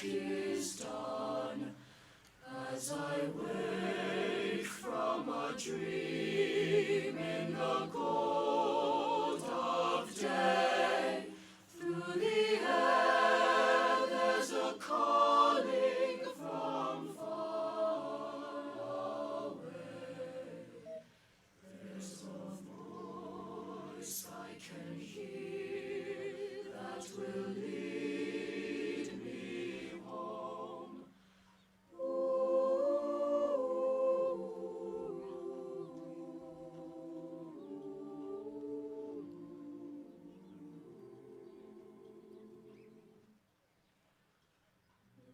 is done, as I wake from a dream in the gold of day. Through the air there's a calling from far away. There's a voice I can hear that will lead me home.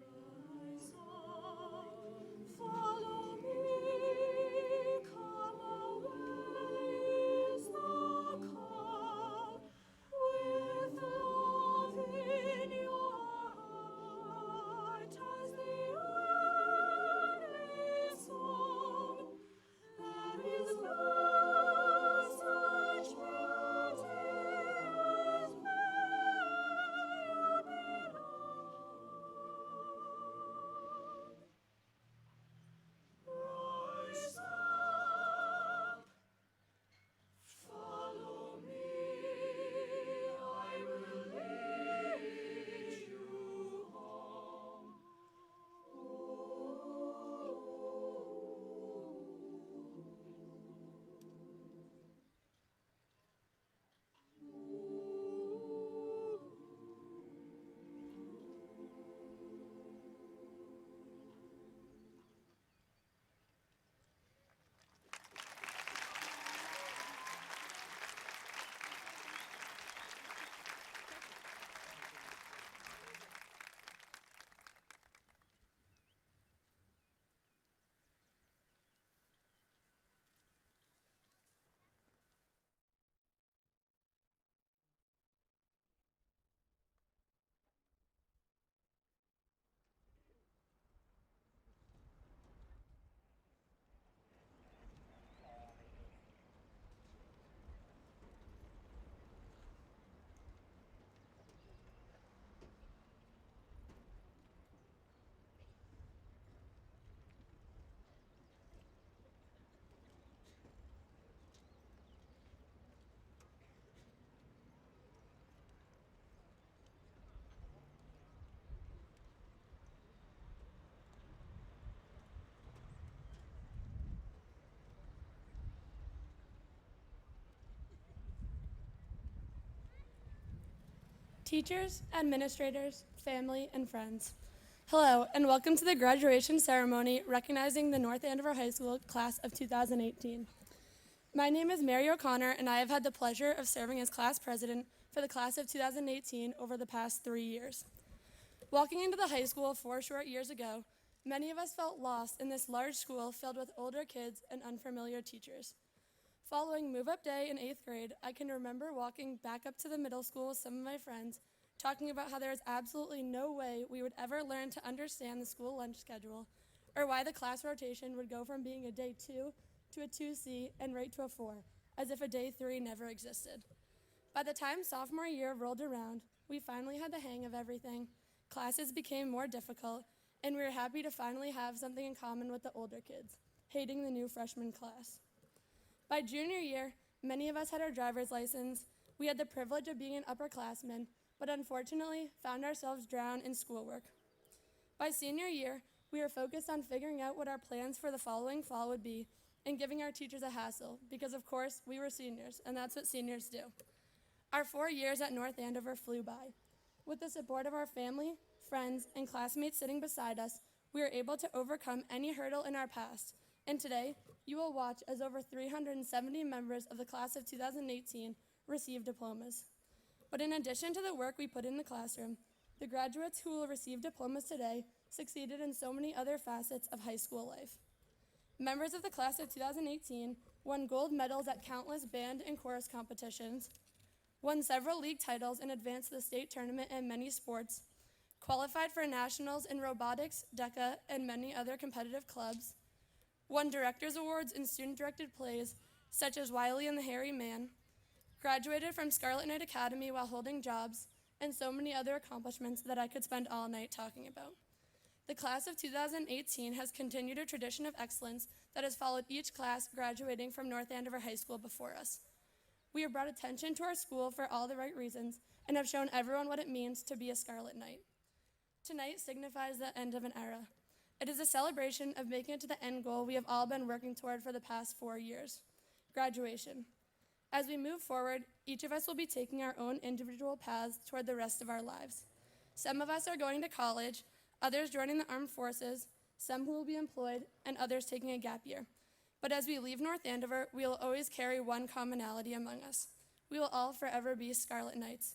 Rise up, follow me, come away is the call, with love in your heart as the only song. There is no such beauty as where you belong. Rise up, follow me, I will lead you home. Teachers, administrators, family, and friends. Hello, and welcome to the graduation ceremony recognizing the North Andover High School class of 2018. My name is Mary O'Connor, and I have had the pleasure of serving as class president for the class of 2018 over the past 3 years. Walking into the high school 4 short years ago, many of us felt lost in this large school filled with older kids and unfamiliar teachers. Following move-up day in 8th grade, I can remember walking back up to the middle school with some of my friends, talking about how there is absolutely no way we would ever learn to understand the school lunch schedule, or why the class rotation would go from being a day 2 to a 2C and right to a 4, as if a day 3 never existed. By the time sophomore year rolled around, we finally had the hang of everything. Classes became more difficult, and we were happy to finally have something in common with the older kids, hating the new freshman class. By junior year, many of us had our driver's license. We had the privilege of being an upperclassman, but unfortunately found ourselves drowned in schoolwork. By senior year, we were focused on figuring out what our plans for the following fall would be and giving our teachers a hassle, because of course we were seniors, and that's what seniors do. Our 4 years at North Andover flew by. With the support of our family, friends, and classmates sitting beside us, we were able to overcome any hurdle in our past. And today, you will watch as over 370 members of the class of 2018 receive diplomas. But in addition to the work we put in the classroom, the graduates who will receive diplomas today succeeded in so many other facets of high school life. Members of the class of 2018 won gold medals at countless band and chorus competitions, won several league titles and advanced to the state tournament in many sports, qualified for nationals in robotics, DECA, and many other competitive clubs, won directors awards in student-directed plays such as Wiley and the Hairy Man, graduated from Scarlet Knight Academy while holding jobs, and so many other accomplishments that I could spend all night talking about. The class of 2018 has continued a tradition of excellence that has followed each class graduating from North Andover High School before us. We have brought attention to our school for all the right reasons and have shown everyone what it means to be a Scarlet Knight. Tonight signifies the end of an era. It is a celebration of making it to the end goal we have all been working toward for the past 4 years, graduation. As we move forward, each of us will be taking our own individual paths toward the rest of our lives. Some of us are going to college, others joining the armed forces, some who will be employed, and others taking a gap year. But as we leave North Andover, we will always carry one commonality among us. We will all forever be Scarlet Knights.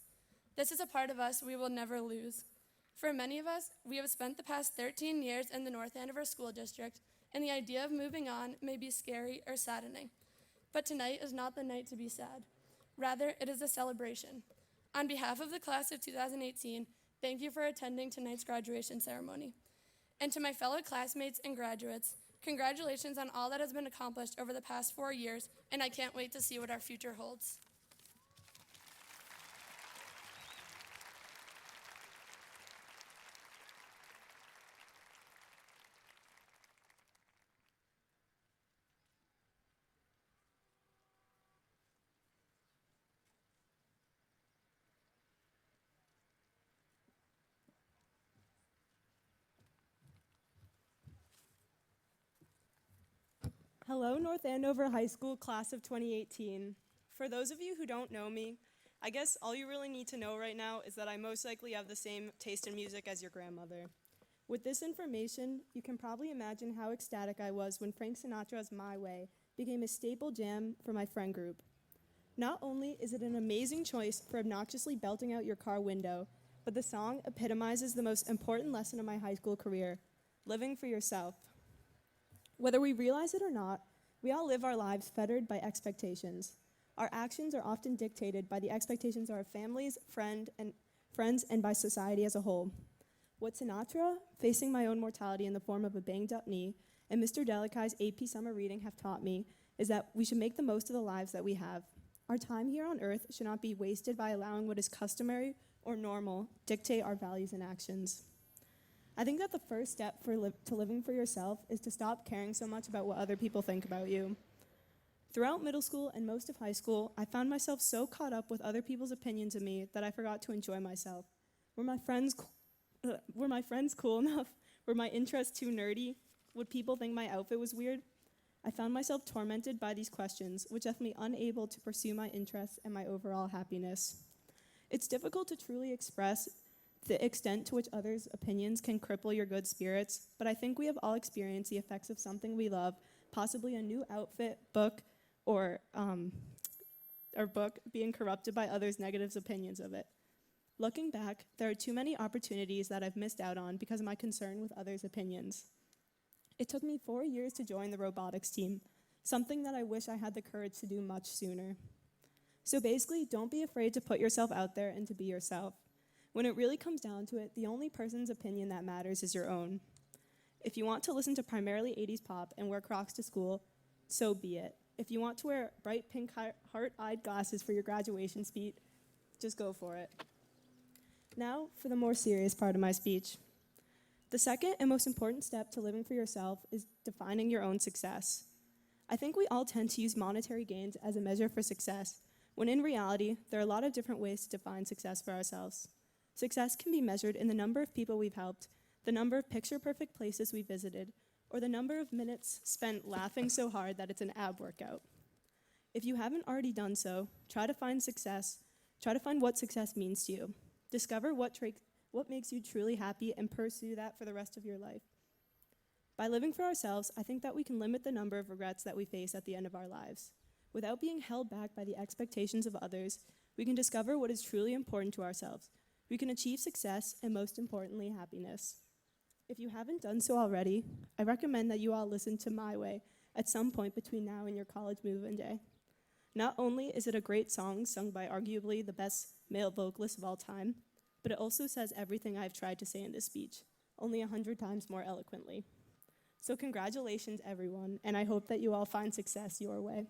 This is a part of us we will never lose. For many of us, we have spent the past 13 years in the North Andover School District, and the idea of moving on may be scary or saddening. But tonight is not the night to be sad. Rather, it is a celebration. On behalf of the class of 2018, thank you for attending tonight's graduation ceremony. And to my fellow classmates and graduates, congratulations on all that has been accomplished over the past 4 years, and I can't wait to see what our future holds. Hello, North Andover High School class of 2018. For those of you who don't know me, I guess all you really need to know right now is that I most likely have the same taste in music as your grandmother. With this information, you can probably imagine how ecstatic I was when Frank Sinatra's My Way became a staple jam for my friend group. Not only is it an amazing choice for obnoxiously belting out your car window, but the song epitomizes the most important lesson of my high school career, living for yourself. Whether we realize it or not, we all live our lives fettered by expectations. Our actions are often dictated by the expectations of our families, friends, and by society as a whole. What Sinatra, facing my own mortality in the form of a banged-up knee, and Mr. Delikai's AP summer reading have taught me is that we should make the most of the lives that we have. Our time here on earth should not be wasted by allowing what is customary or normal dictate our values and actions. I think that the first step to living for yourself is to stop caring so much about what other people think about you. Throughout middle school and most of high school, I found myself so caught up with other people's opinions of me that I forgot to enjoy myself. Were my friends cool enough? Were my interests too nerdy? Would people think my outfit was weird? I found myself tormented by these questions, which left me unable to pursue my interests and my overall happiness. It's difficult to truly express the extent to which others' opinions can cripple your good spirits, but I think we have all experienced the effects of something we love, possibly a new outfit, book, or book being corrupted by others' negative opinions of it. Looking back, there are too many opportunities that I've missed out on because of my concern with others' opinions. It took me 4 years to join the robotics team, something that I wish I had the courage to do much sooner. So basically, don't be afraid to put yourself out there and to be yourself. When it really comes down to it, the only person's opinion that matters is your own. If you want to listen to primarily 80s pop and wear Crocs to school, so be it. If you want to wear bright pink heart-eyed glasses for your graduation speech, just go for it. Now, for the more serious part of my speech. The second and most important step to living for yourself is defining your own success. I think we all tend to use monetary gains as a measure for success, when in reality, there are a lot of different ways to define success for ourselves. Success can be measured in the number of people we've helped, the number of picture-perfect places we visited, or the number of minutes spent laughing so hard that it's an ab workout. If you haven't already done so, try to find what success means to you. Discover what makes you truly happy and pursue that for the rest of your life. By living for ourselves, I think that we can limit the number of regrets that we face at the end of our lives. Without being held back by the expectations of others, we can discover what is truly important to ourselves. We can achieve success and, most importantly, happiness. If you haven't done so already, I recommend that you all listen to My Way at some point between now and your college move-in day. Not only is it a great song sung by arguably the best male vocalist of all time, but it also says everything I've tried to say in this speech, only 100 times more eloquently. So congratulations, everyone, and I hope that you all find success your way.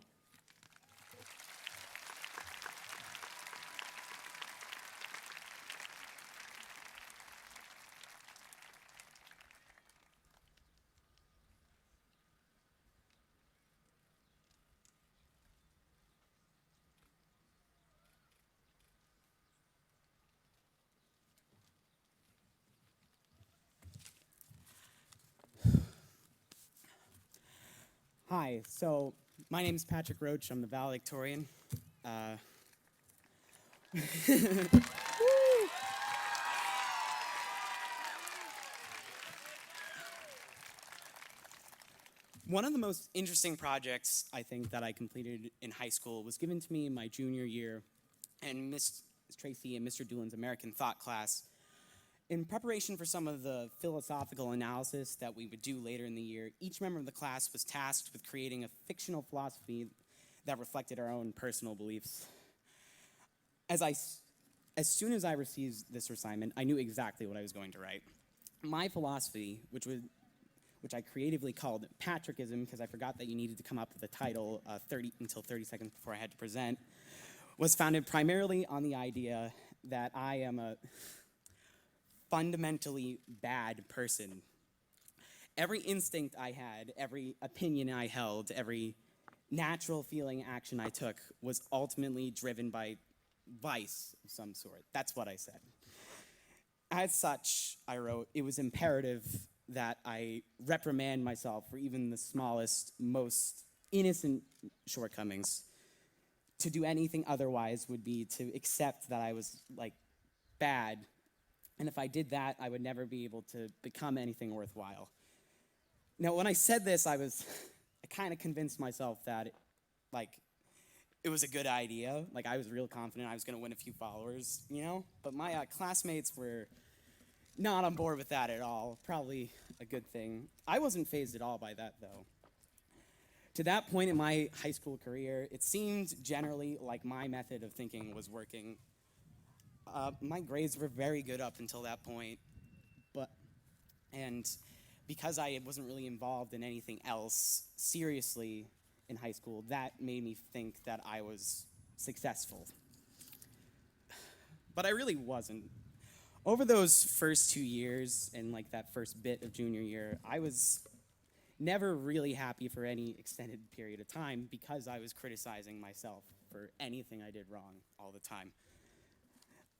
Hi, so my name is Patrick Roche. I'm the valedictorian. Uh, One of the most interesting projects I think that I completed in high school was given to me in my junior year in Miss Tracy and Mr. Doolin's American Thought class. In preparation for some of the philosophical analysis that we would do later in the year, each member of the class was tasked with creating a fictional philosophy that reflected our own personal beliefs. As soon as I received this assignment, I knew exactly what I was going to write. My philosophy, which I creatively called Patrickism, because I forgot that you needed to come up with a title 30 seconds before I had to present, was founded primarily on the idea that I am a fundamentally bad person. Every instinct I had, every opinion I held, every natural feeling action I took was ultimately driven by vice of some sort. That's what I said. As such, I wrote, it was imperative that I reprimand myself for even the smallest, most innocent shortcomings. To do anything otherwise would be to accept that I was, bad. And if I did that, I would never be able to become anything worthwhile. Now, when I said this, I kind of convinced myself that, it was a good idea. I was real confident I was going to win a few followers, But my classmates were not on board with that at all. Probably a good thing. I wasn't fazed at all by that, though. To that point in my high school career, it seemed generally like my method of thinking was working. My grades were very good up until that point, and because I wasn't really involved in anything else seriously in high school, that made me think that I was successful. But I really wasn't. Over those first 2 years and that first bit of junior year, I was never really happy for any extended period of time because I was criticizing myself for anything I did wrong all the time.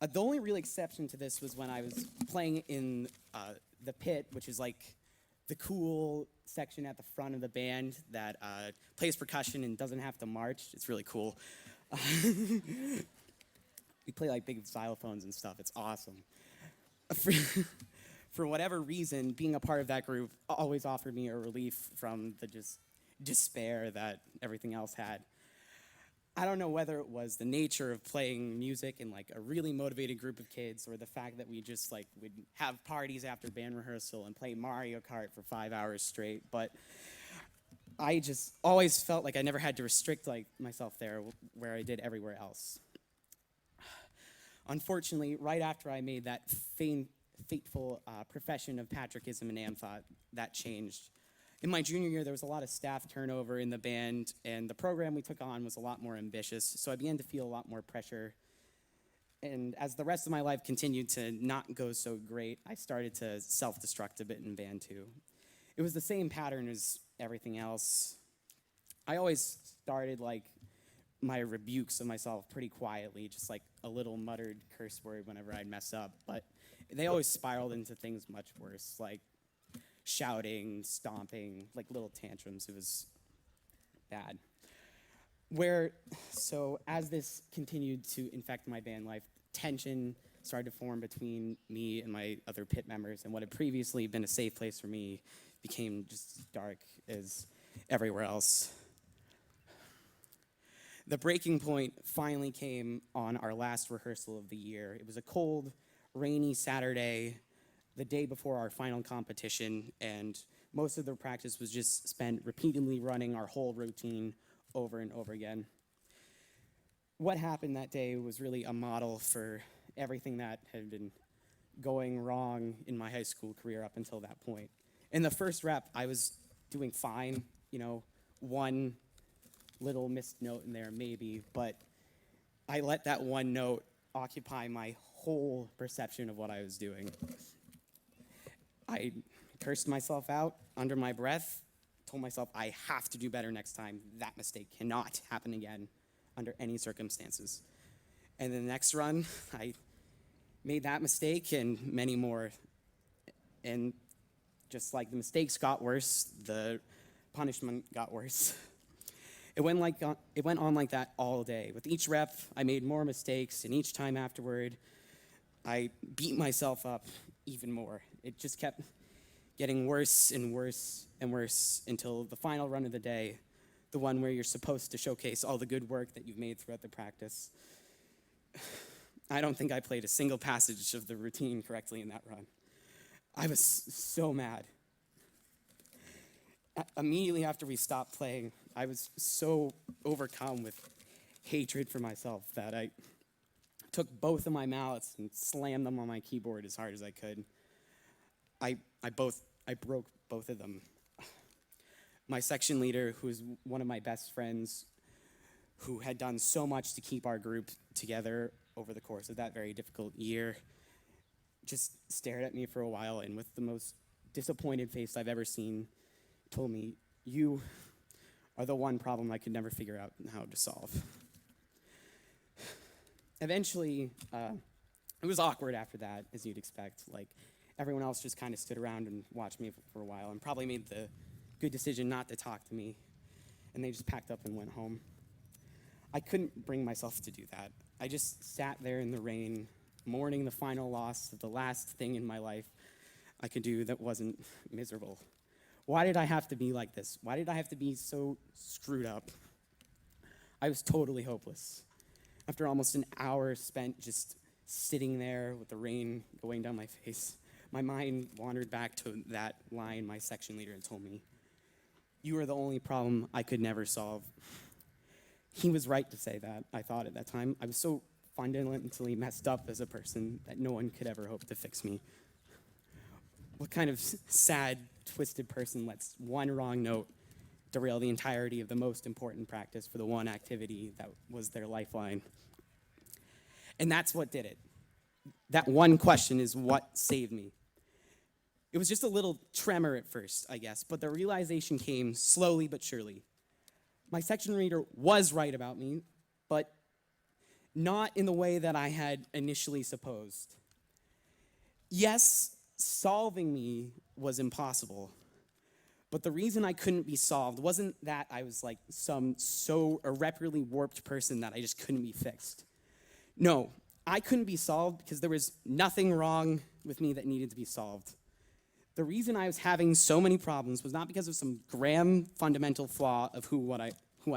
The only real exception to this was when I was playing in the pit, which is the cool section at the front of the band that plays percussion and doesn't have to march. It's really cool. We play big xylophones and stuff. It's awesome. For whatever reason, being a part of that group always offered me a relief from the just despair that everything else had. I don't know whether it was the nature of playing music in a really motivated group of kids, or the fact that we just would have parties after band rehearsal and play Mario Kart for 5 hours straight, but I just always felt like I never had to restrict myself there where I did everywhere else. Unfortunately, right after I made that fateful profession of Patrickism and Thought, that changed. In my junior year, there was a lot of staff turnover in the band, and the program we took on was a lot more ambitious, so I began to feel a lot more pressure. And as the rest of my life continued to not go so great, I started to self-destruct a bit in band too. It was the same pattern as everything else. I always started my rebukes of myself pretty quietly, just a little muttered curse word whenever I'd mess up, but they always spiraled into things much worse, shouting, stomping, little tantrums. It was bad. So as this continued to infect my band life, tension started to form between me and my other pit members, and what had previously been a safe place for me became just as dark as everywhere else. The breaking point finally came on our last rehearsal of the year. It was a cold, rainy Saturday, the day before our final competition, and most of the practice was just spent repeatedly running our whole routine over and over again. What happened that day was really a model for everything that had been going wrong in my high school career up until that point. In the first rep, I was doing fine, one little missed note in there maybe, but I let that one note occupy my whole perception of what I was doing. I cursed myself out under my breath, told myself I have to do better next time. That mistake cannot happen again under any circumstances. And the next run, I made that mistake and many more. And just like the mistakes got worse, the punishment got worse. It went on like that all day. With each rep, I made more mistakes, and each time afterward, I beat myself up even more. It just kept getting worse and worse and worse until the final run of the day, the one where you're supposed to showcase all the good work that you've made throughout the practice. I don't think I played a single passage of the routine correctly in that run. I was so mad. Immediately after we stopped playing, I was so overcome with hatred for myself that I took both of my mallets and slammed them on my keyboard as hard as I could. I broke both of them. My section leader, who was one of my best friends, who had done so much to keep our group together over the course of that very difficult year, just stared at me for a while and with the most disappointed face I've ever seen, told me, "You are the one problem I could never figure out how to solve." Eventually, it was awkward after that, as you'd expect. Like, everyone else just kind of stood around and watched me for a while and probably made the good decision not to talk to me. And they just packed up and went home. I couldn't bring myself to do that. I just sat there in the rain, mourning the final loss of the last thing in my life I could do that wasn't miserable. Why did I have to be like this? Why did I have to be so screwed up? I was totally hopeless. After almost an hour spent just sitting there with the rain going down my face, my mind wandered back to that line my section leader had told me. "You are the only problem I could never solve." He was right to say that, I thought at that time. I was so fundamentally messed up as a person that no one could ever hope to fix me. What kind of sad, twisted person lets one wrong note derail the entirety of the most important practice for the one activity that was their lifeline? And that's what did it. That one question is what saved me. It was just a little tremor at first, I guess, but the realization came slowly but surely. My section leader was right about me, but not in the way that I had initially supposed. Yes, solving me was impossible, but the reason I couldn't be solved wasn't that I was like some so irreparably warped person that I just couldn't be fixed. No, I couldn't be solved because there was nothing wrong with me that needed to be solved. The reason I was having so many problems was not because of some grand fundamental flaw of who I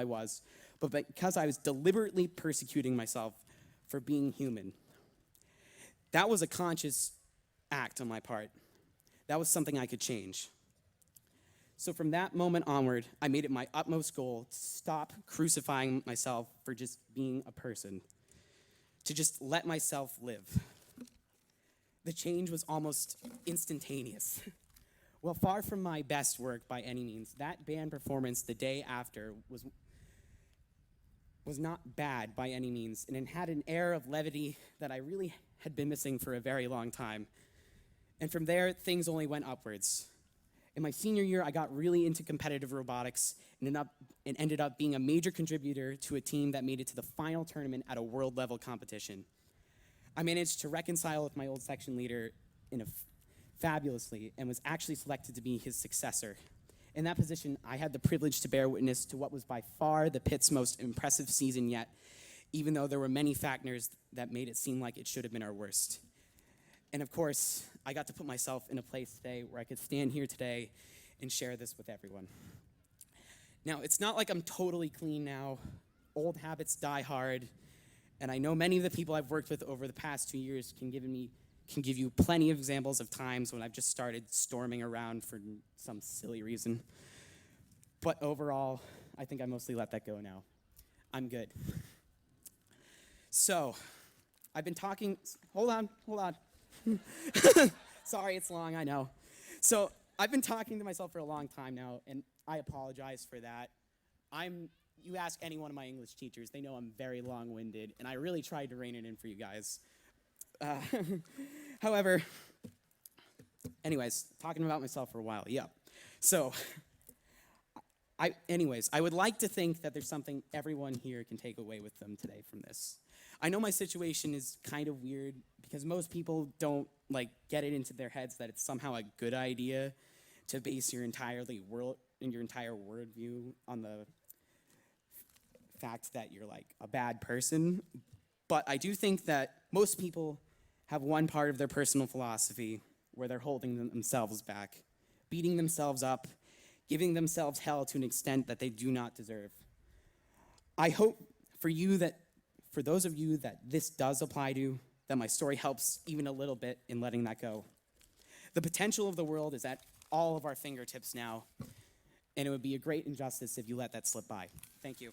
was, but because I was deliberately persecuting myself for being human. That was a conscious act on my part. That was something I could change. So from that moment onward, I made it my utmost goal to stop crucifying myself for just being a person, to just let myself live. The change was almost instantaneous. Well, far from my best work by any means, that band performance the day after was not bad by any means, and it had an air of levity that I really had been missing for a very long time. And from there, things only went upwards. In my senior year, I got really into competitive robotics and ended up being a major contributor to a team that made it to the final tournament at a world-level competition. I managed to reconcile with my old section leader fabulously and was actually selected to be his successor. In that position, I had the privilege to bear witness to what was by far the Pit's most impressive season yet, even though there were many factors that made it seem like it should have been our worst. And of course, I got to put myself in a place today where I could stand here today and share this with everyone. Now, it's not like I'm totally clean now. Old habits die hard. And I know many of the people I've worked with over the past 2 years can give you plenty of examples of times when I've just started storming around for some silly reason. But overall, I think I mostly let that go now. I'm good. So, I've been talking, hold on. Sorry, it's long, I know. So, I've been talking to myself for a long time now, and I apologize for that. You ask any one of my English teachers, they know I'm very long-winded, and I really tried to rein it in for you guys. However, anyways, talking about myself for a while, yeah. So, I would like to think that there's something everyone here can take away with them today from this. I know my situation is kind of weird because most people don't get it into their heads that it's somehow a good idea to base your in your entire worldview on the fact that you're like a bad person. But I do think that most people have one part of their personal philosophy where they're holding themselves back, beating themselves up, giving themselves hell to an extent that they do not deserve. I hope for those of you that this does apply to, that my story helps even a little bit in letting that go. The potential of the world is at all of our fingertips now, and it would be a great injustice if you let that slip by. Thank you.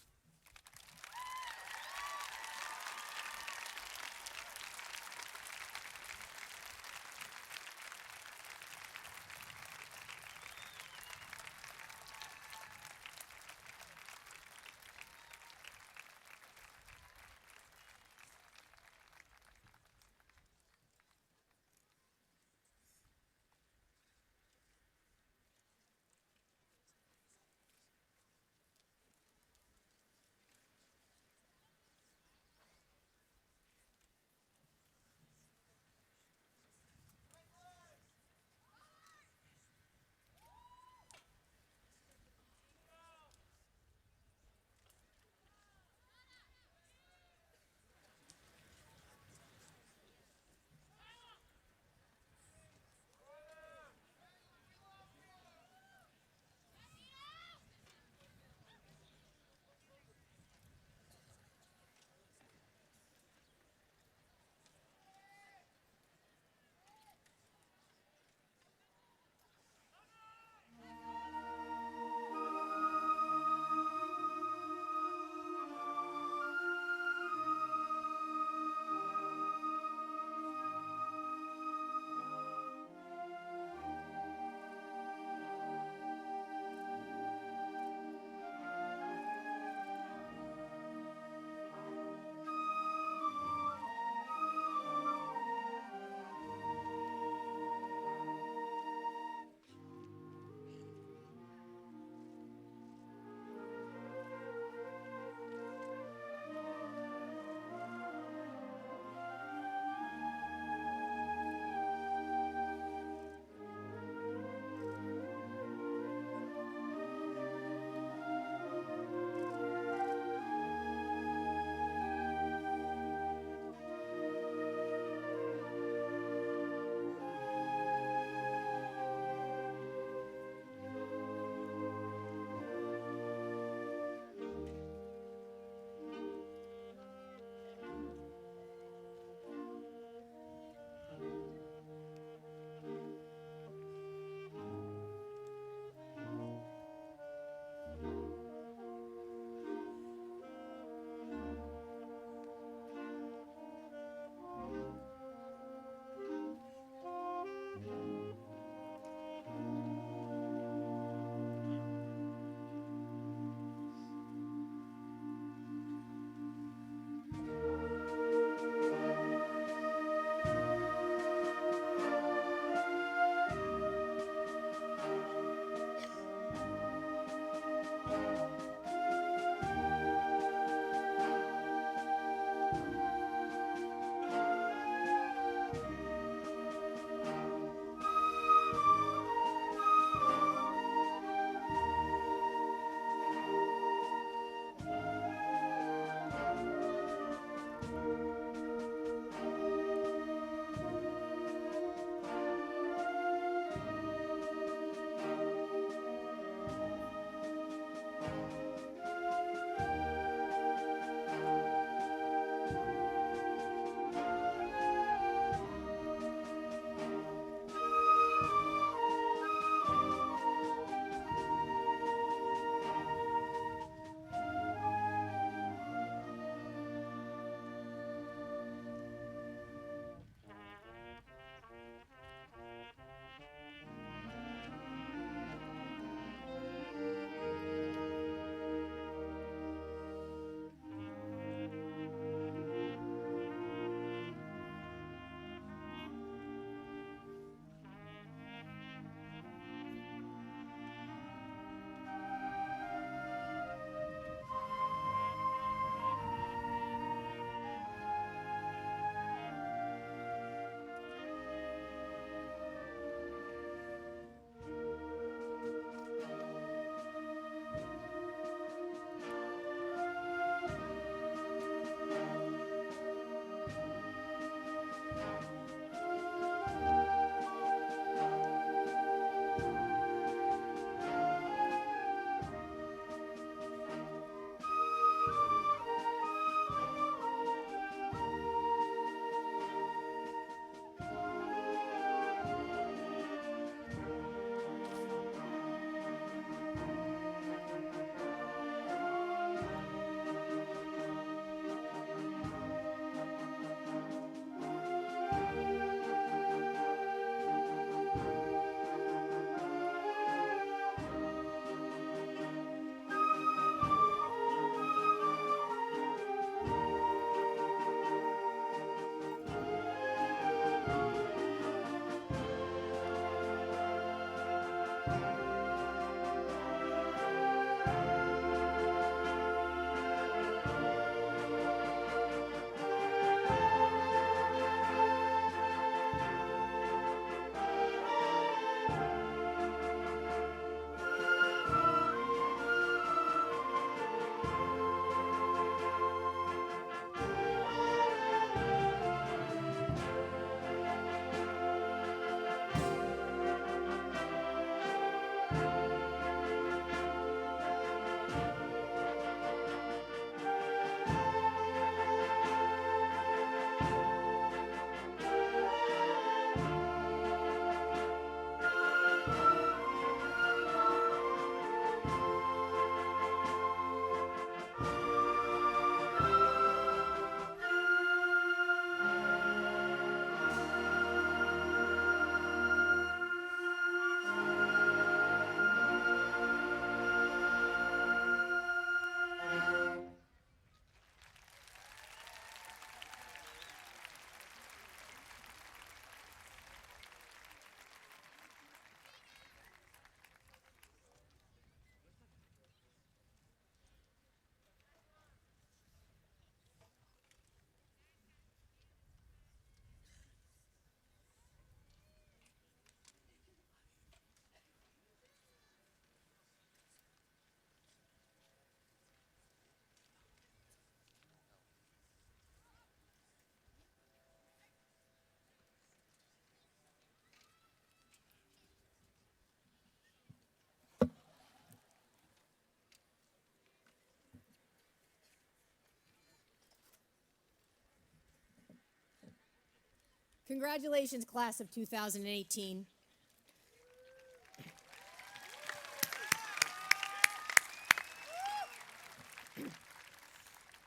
Congratulations, class of 2018.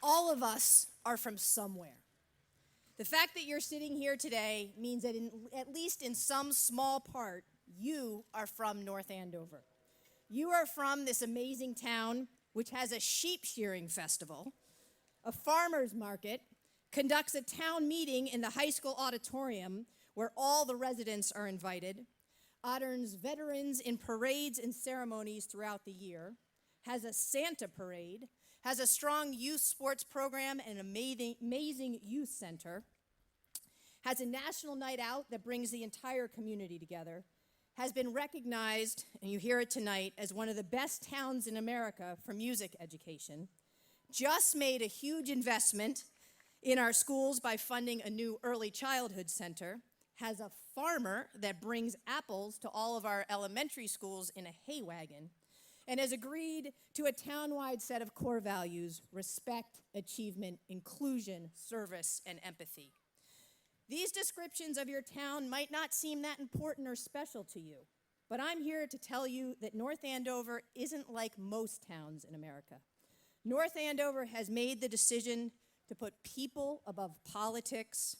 All of us are from somewhere. The fact that you're sitting here today means that at least in some small part, you are from North Andover. You are from this amazing town which has a sheep shearing festival, a farmer's market, conducts a town meeting in the high school auditorium where all the residents are invited, honors veterans in parades and ceremonies throughout the year, has a Santa parade, has a strong youth sports program and an amazing youth center, has a national night out that brings the entire community together, has been recognized, and you hear it tonight, as one of the best towns in America for music education, just made a huge investment in our schools by funding a new early childhood center, has a farmer that brings apples to all of our elementary schools in a hay wagon, and has agreed to a town-wide set of core values: respect, achievement, inclusion, service, and empathy. These descriptions of your town might not seem that important or special to you, but I'm here to tell you that North Andover isn't like most towns in America. North Andover has made the decision to put people above politics,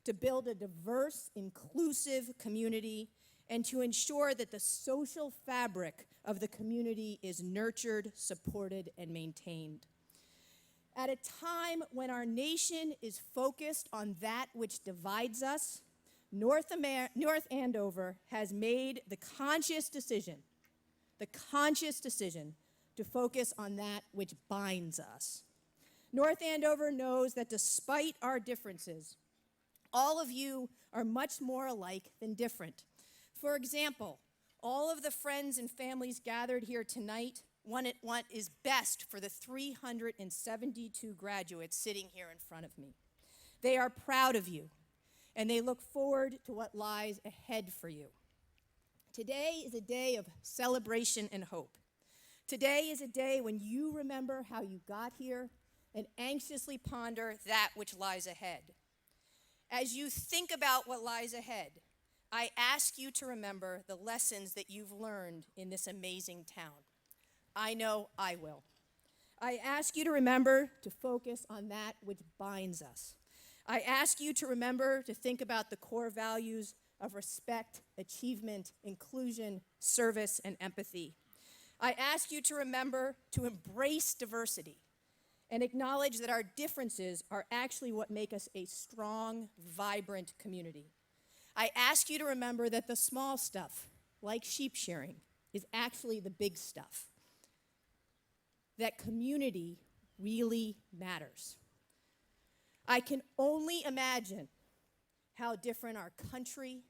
to build a diverse, inclusive community, and to ensure that the social fabric of the community is nurtured, supported, and maintained. At a time when our nation is focused on that which divides us, North Andover has made the conscious decision to focus on that which binds us. North Andover knows that despite our differences, all of you are much more alike than different. For example, all of the friends and families gathered here tonight want is best for the 372 graduates sitting here in front of me. They are proud of you, and they look forward to what lies ahead for you. Today is a day of celebration and hope. Today is a day when you remember how you got here and anxiously ponder that which lies ahead. As you think about what lies ahead, I ask you to remember the lessons that you've learned in this amazing town. I know I will. I ask you to remember to focus on that which binds us. I ask you to remember to think about the core values of respect, achievement, inclusion, service, and empathy. I ask you to remember to embrace diversity and acknowledge that our differences are actually what make us a strong, vibrant community. I ask you to remember that the small stuff, like sheep shearing, is actually the big stuff. That community really matters. I can only imagine how different our country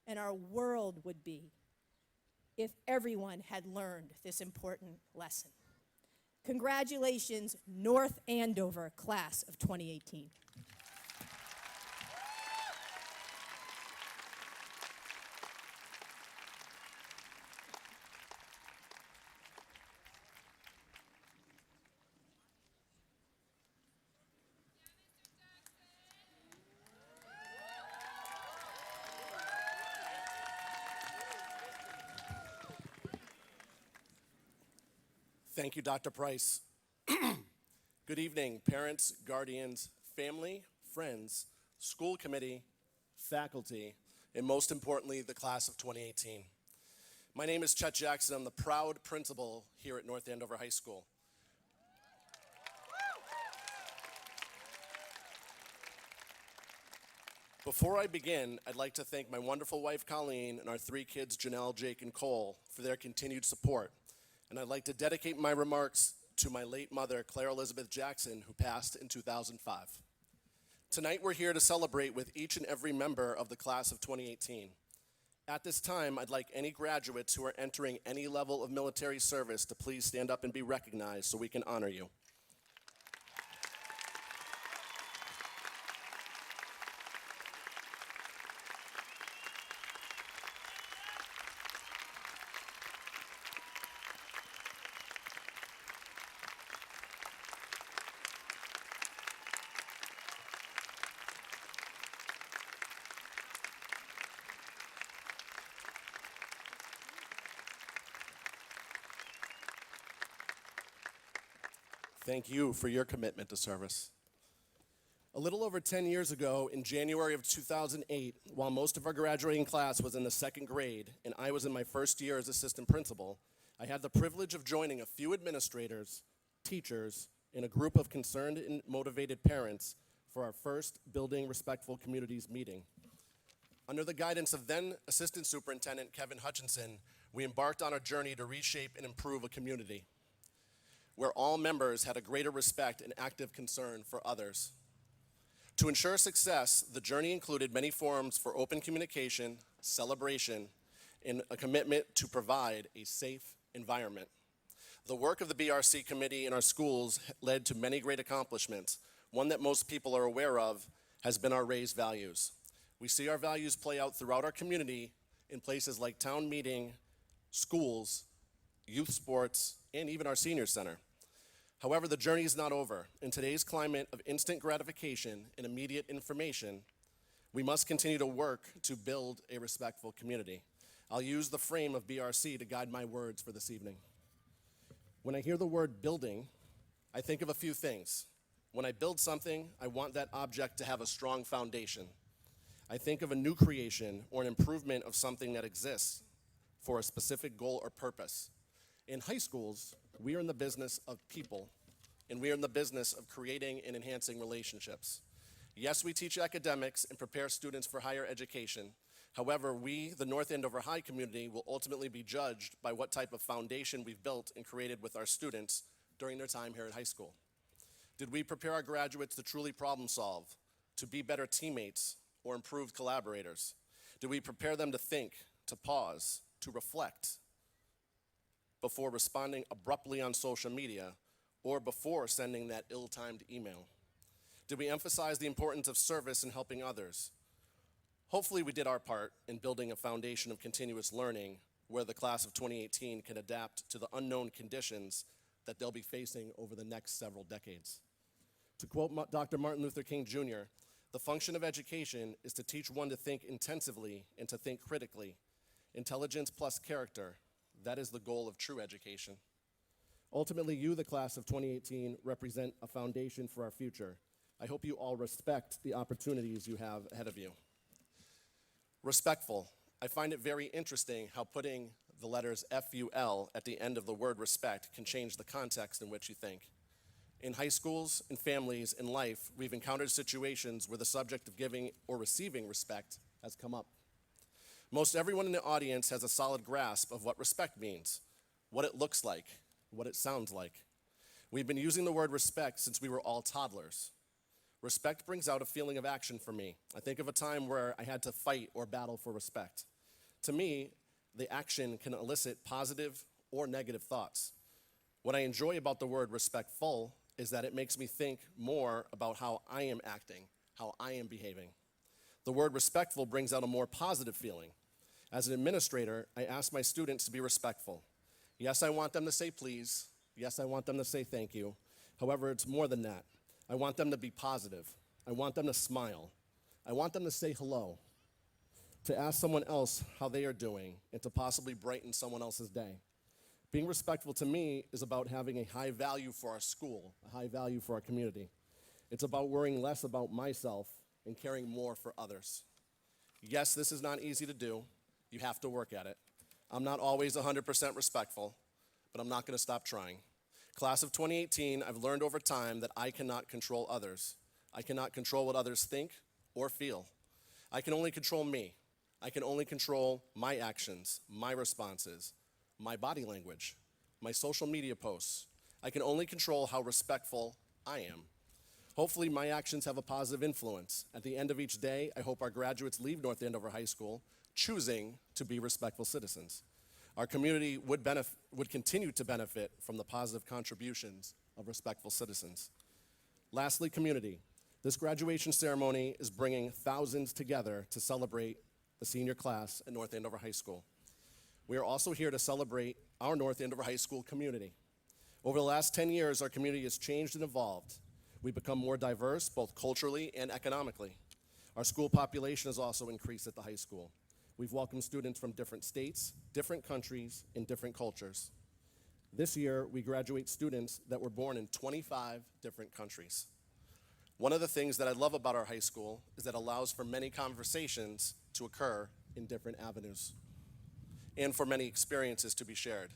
and our world would be if everyone had learned this important lesson. Congratulations, North Andover class of 2018. Thank you, Dr. Price. Good evening, parents, guardians, family, friends, school committee, faculty, and most importantly, the class of 2018. My name is Chet Jackson. I'm the proud principal here at North Andover High School. Before I begin, I'd like to thank my wonderful wife, Colleen, and our three kids, Janelle, Jake, and Cole, for their continued support. And I'd like to dedicate my remarks to my late mother, Claire Elizabeth Jackson, who passed in 2005. Tonight, we're here to celebrate with each and every member of the class of 2018. At this time, I'd like any graduates who are entering any level of military service to please stand up and be recognized so we can honor you. Thank you for your commitment to service. A little over 10 years ago, in January of 2008, while most of our graduating class was in the second grade and I was in my first year as assistant principal, I had the privilege of joining a few administrators, teachers, and a group of concerned and motivated parents for our first Building Respectful Communities meeting. Under the guidance of then Assistant Superintendent Kevin Hutchinson, we embarked on a journey to reshape and improve a community where all members had a greater respect and active concern for others. To ensure success, the journey included many forums for open communication, celebration, and a commitment to provide a safe environment. The work of the BRC committee in our schools led to many great accomplishments. One that most people are aware of has been our raised values. We see our values play out throughout our community in places like town meeting, schools, youth sports, and even our senior center. However, the journey is not over. In today's climate of instant gratification and immediate information, we must continue to work to build a respectful community. I'll use the frame of BRC to guide my words for this evening. When I hear the word building, I think of a few things. When I build something, I want that object to have a strong foundation. I think of a new creation or an improvement of something that exists for a specific goal or purpose. In high schools, we are in the business of people, and we are in the business of creating and enhancing relationships. Yes, we teach academics and prepare students for higher education. However, we, the North Andover High community, will ultimately be judged by what type of foundation we've built and created with our students during their time here at high school. Did we prepare our graduates to truly problem solve, to be better teammates, or improved collaborators? Did we prepare them to think, to pause, to reflect before responding abruptly on social media or before sending that ill-timed email? Did we emphasize the importance of service and helping others? Hopefully we did our part in building a foundation of continuous learning where the class of 2018 can adapt to the unknown conditions that they'll be facing over the next several decades. To quote Dr. Martin Luther King Jr., the function of education is to teach one to think intensively and to think critically. Intelligence plus character, that is the goal of true education. Ultimately, you, the class of 2018, represent a foundation for our future. I hope you all respect the opportunities you have ahead of you. Respectful. I find it very interesting how putting the letters F-U-L at the end of the word respect can change the context in which you think. In high schools, in families, in life, we've encountered situations where the subject of giving or receiving respect has come up. Most everyone in the audience has a solid grasp of what respect means, what it looks like, what it sounds like. We've been using the word respect since we were all toddlers. Respect brings out a feeling of action for me. I think of a time where I had to fight or battle for respect. To me, the action can elicit positive or negative thoughts. What I enjoy about the word respectful is that it makes me think more about how I am acting, how I am behaving. The word respectful brings out a more positive feeling. As an administrator, I ask my students to be respectful. Yes, I want them to say please. Yes, I want them to say thank you. However, it's more than that. I want them to be positive. I want them to smile. I want them to say hello, to ask someone else how they are doing, and to possibly brighten someone else's day. Being respectful to me is about having a high value for our school, a high value for our community. It's about worrying less about myself and caring more for others. Yes, this is not easy to do. You have to work at it. I'm not always 100% respectful, but I'm not going to stop trying. Class of 2018, I've learned over time that I cannot control others. I cannot control what others think or feel. I can only control me. I can only control my actions, my responses, my body language, my social media posts. I can only control how respectful I am. Hopefully my actions have a positive influence. At the end of each day, I hope our graduates leave North Andover High School choosing to be respectful citizens. Our community would continue to benefit from the positive contributions of respectful citizens. Lastly, community. This graduation ceremony is bringing thousands together to celebrate the senior class at North Andover High School. We are also here to celebrate our North Andover High School community. Over the last 10 years, our community has changed and evolved. We've become more diverse, both culturally and economically. Our school population has also increased at the high school. We've welcomed students from different states, different countries, and different cultures. This year, we graduate students that were born in 25 different countries. One of the things that I love about our high school is that it allows for many conversations to occur in different avenues and for many experiences to be shared.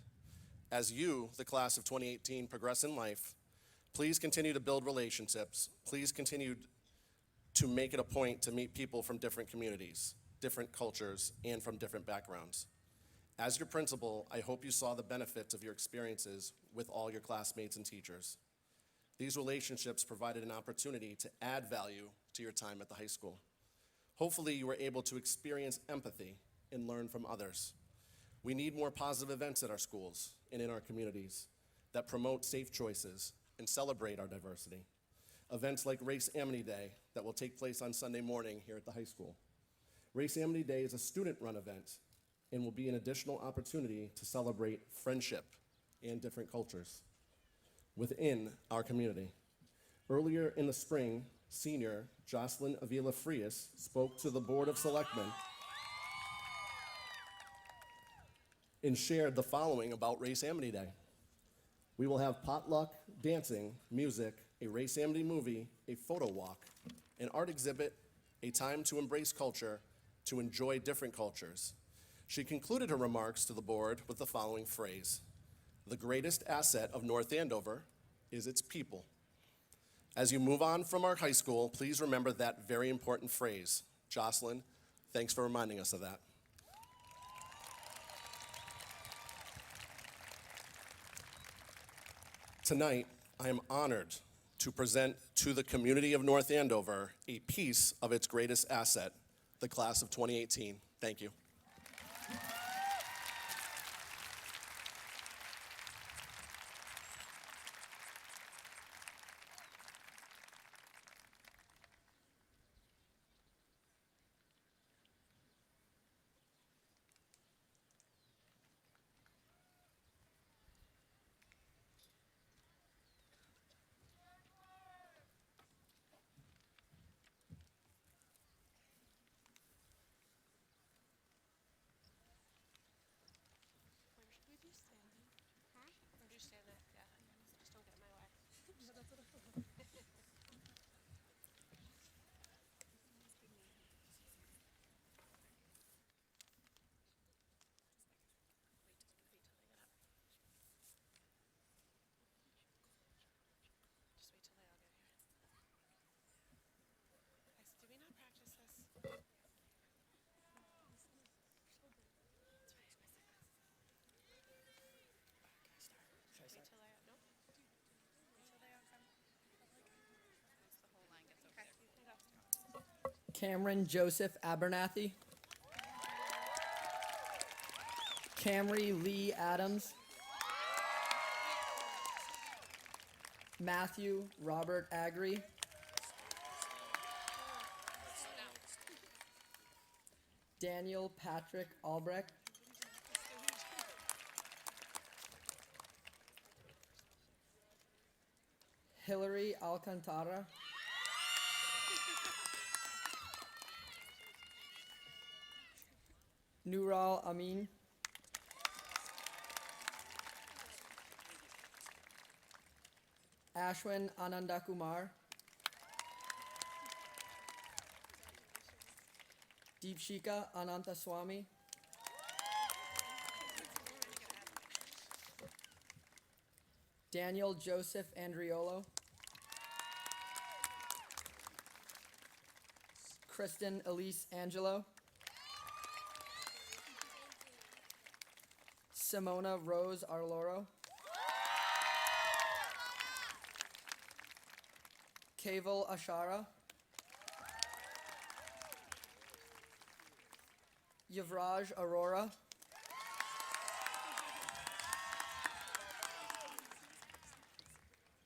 As you, the class of 2018, progress in life, please continue to build relationships. Please continue to make it a point to meet people from different communities, different cultures, and from different backgrounds. As your principal, I hope you saw the benefits of your experiences with all your classmates and teachers. These relationships provided an opportunity to add value to your time at the high school. Hopefully, you were able to experience empathy and learn from others. We need more positive events at our schools and in our communities that promote safe choices and celebrate our diversity. Events like Race Amity Day that will take place on Sunday morning here at the high school. Race Amity Day is a student-run event and will be an additional opportunity to celebrate friendship and different cultures within our community. Earlier in the spring, senior Jocelyn Avila Frias spoke to the Board of Selectmen and shared the following about Race Amity Day. We will have potluck, dancing, music, a Race Amity movie, a photo walk, an art exhibit, a time to embrace culture, to enjoy different cultures. She concluded her remarks to the board with the following phrase: "The greatest asset of North Andover is its people." As you move on from our high school, please remember that very important phrase. Jocelyn, thanks for reminding us of that. Tonight, I am honored to present to the community of North Andover a piece of its greatest asset, the class of 2018. Thank you. Cameron Joseph Abernathy. Camry Lee Adams. Matthew Robert Agri. Daniel Patrick Albrecht. Hillary Alcantara. Nural Amin. Ashwin Anandakumar. Deepshika Anantaswamy. Daniel Joseph Andriolo. Kristen Elise Angelo. Simona Rose Arloro. Kaval Ashara. Yuvraj Arora.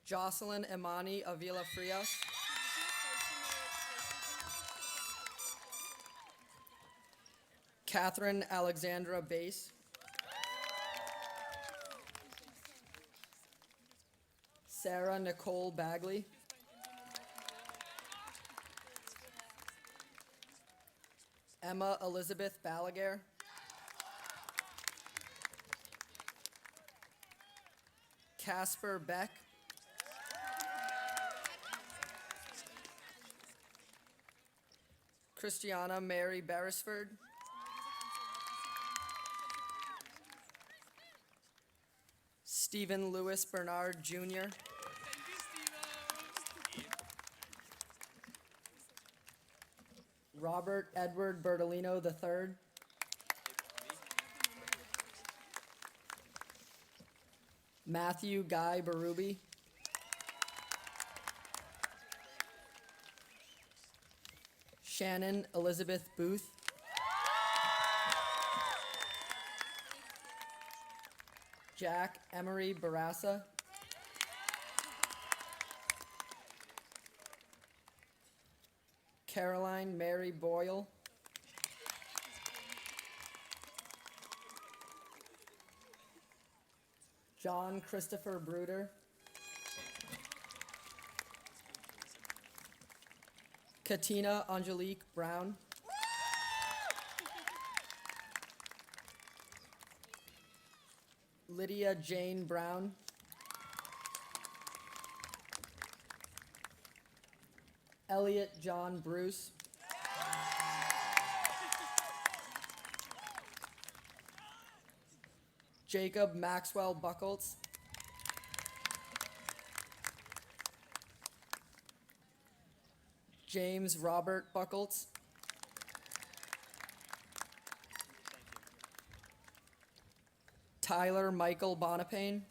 Jocelyn Imani Avila Frias. Catherine Alexandra Bass. Sarah Nicole Bagley. Emma Elizabeth Balaguer. Casper Beck. Christiana Mary Beresford. Stephen Lewis Bernard Jr. Robert Edward Bertolino III. Matthew Guy Berube. Shannon Elizabeth Booth. Jack Emery Barassa. Caroline Mary Boyle. John Christopher Bruder. Katina Angelique Brown. Lydia Jane Brown. Elliot John Bruce. Jacob Maxwell Buckles. James Robert Buckles. Tyler Michael Bonapane.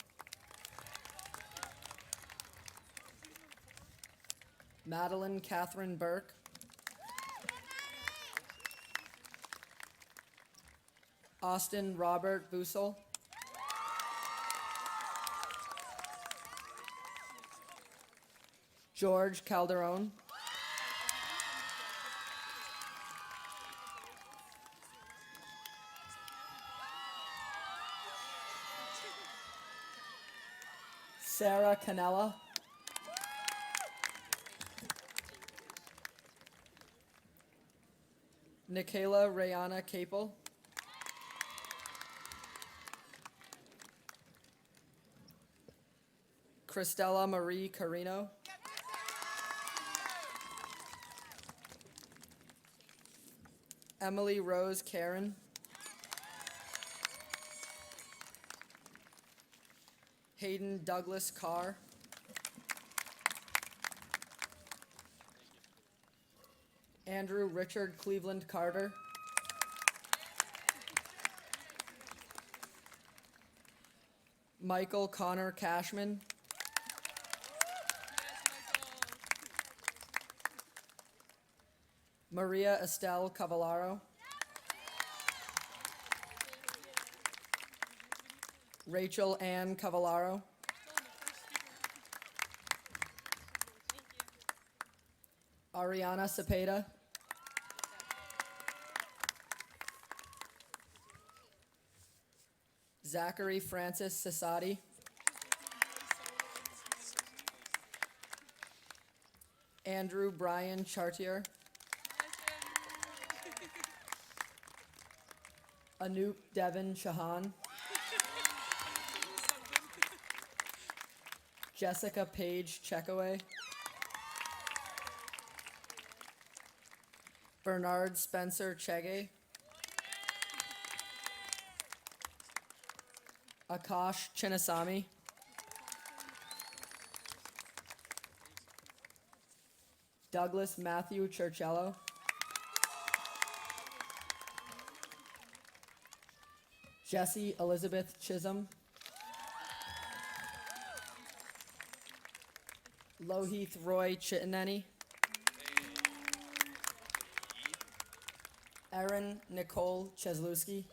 Madeline Catherine Burke. Austin Robert Busel. George Calderon. Sarah Canella. Nikayla Rayana Capel. Christella Marie Carino. Emily Rose Karen. Hayden Douglas Carr. Andrew Richard Cleveland Carter. Michael Connor Cashman. Maria Estelle Cavallaro. Rachel Ann Cavallaro. Ariana Cepeda. Zachary Francis Sasadi. Andrew Brian Chartier. Anoop Devin Shahan. Jessica Paige Checkaway. Bernard Spencer Chege. Akash Chinnasamy. Douglas Matthew Churchello. Jessie Elizabeth Chisholm. Lohith Roy Chitineni. Erin Nicole Cheslewski.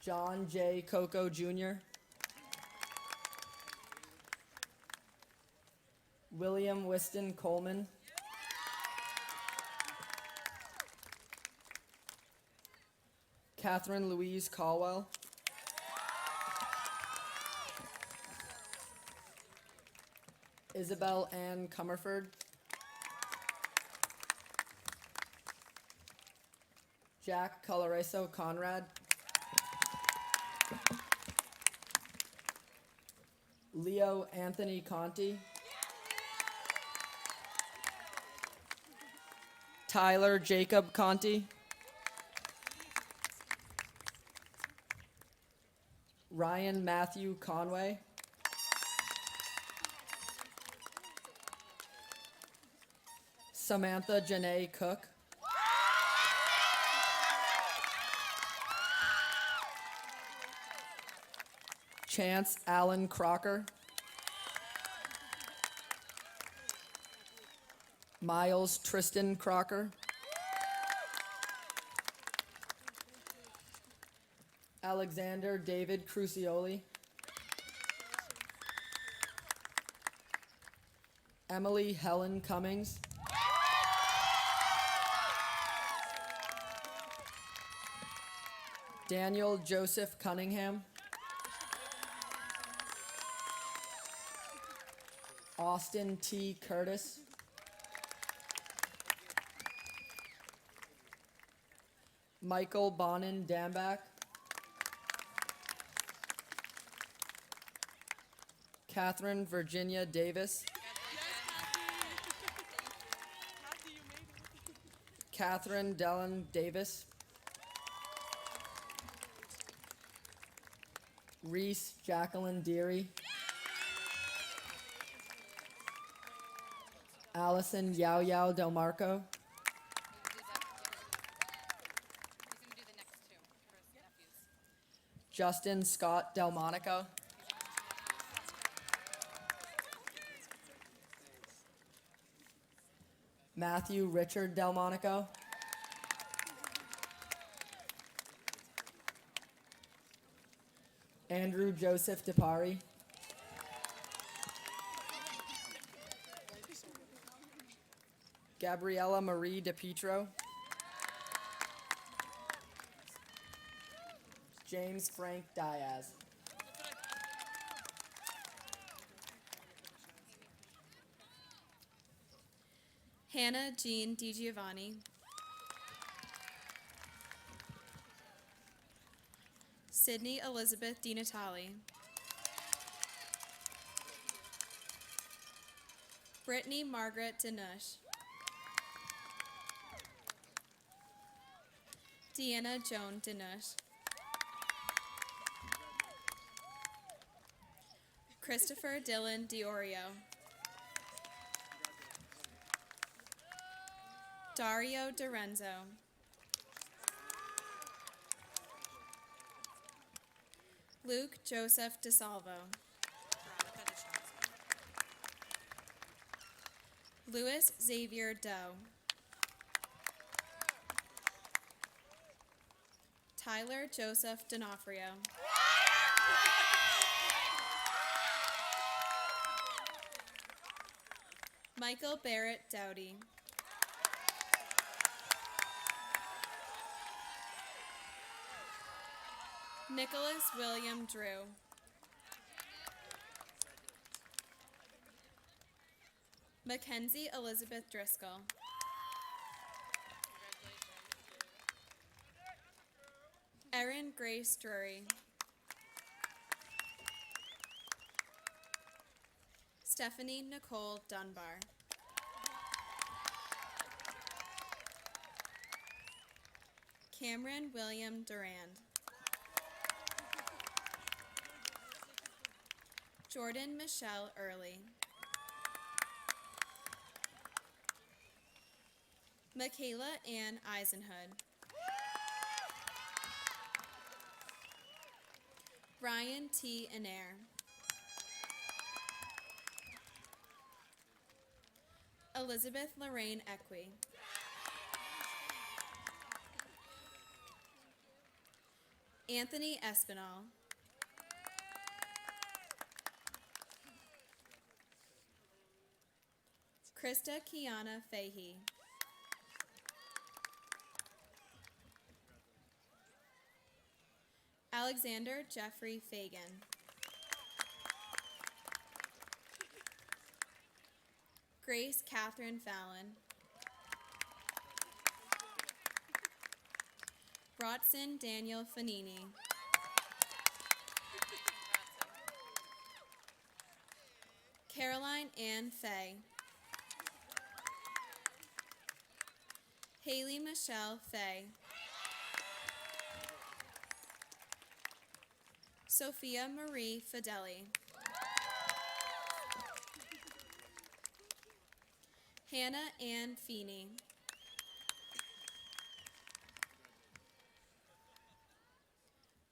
John J. Coco Jr. William Whiston Coleman. Catherine Louise Caldwell. Isabel Ann Comerford. Jack Coloreso Conrad. Leo Anthony Conti. Tyler Jacob Conti. Ryan Matthew Conway. Samantha Janae Cook. Chance Allen Crocker. Miles Tristan Crocker. Alexander David Crucioli. Emily Helen Cummings. Daniel Joseph Cunningham. Austin T. Curtis. Michael Bonin Dambach. Catherine Virginia Davis. Catherine Dellen Davis. Reese Jacqueline Deary. Allison Yao Yao Del Marco. Justin Scott Delmonico. Matthew Richard Delmonico. Andrew Joseph DePari. Gabriella Marie DePietro. James Frank Diaz. Hannah Jean DiGiovanni. Sydney Elizabeth DiNatale. Brittany Margaret N.A.H.S. Deanna Joan N.A.H.S. Christopher Dylan Diorio. Dario Dorenzo. Luke Joseph DeSalvo. Louis Xavier Doe. Tyler Joseph D'Onofrio. Michael Barrett Dowdy. Nicholas William Drew. Mackenzie Elizabeth Driscoll. Erin Grace Drury. Stephanie Nicole Dunbar. Cameron William Durand. Jordan Michelle Early. Michaela Ann Eisenhood. Ryan T. Anair. Elizabeth Lorraine Equi. Anthony Espinal. Krista Kiana Fahey. Alexander Jeffrey Fagan. Grace Catherine Fallon. Brodson Daniel Fanini. Ann Fay. Haley Michelle Fay. Sophia Marie Fideli. Hannah Ann Feeney.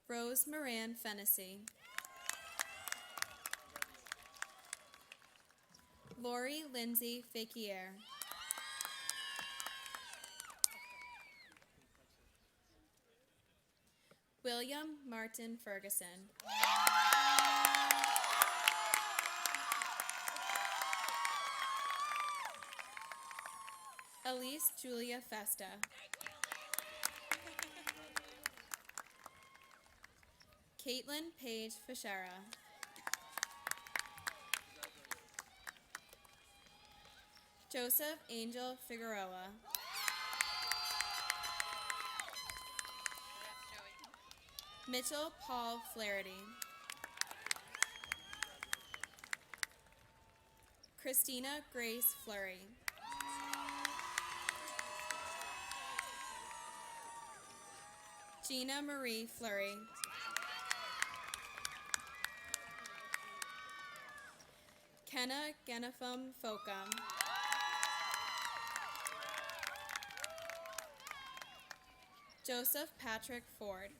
Rose Moran Fennessy. Lori Lindsay Fakier. William Martin Ferguson. Elise Julia Festa. Caitlin Paige Fischera. Joseph Angel Figueroa. Mitchell Paul Flaherty. Christina Grace Fleury. Gina Marie Fleury. Kenna Genefum Fokum. Joseph Patrick Ford.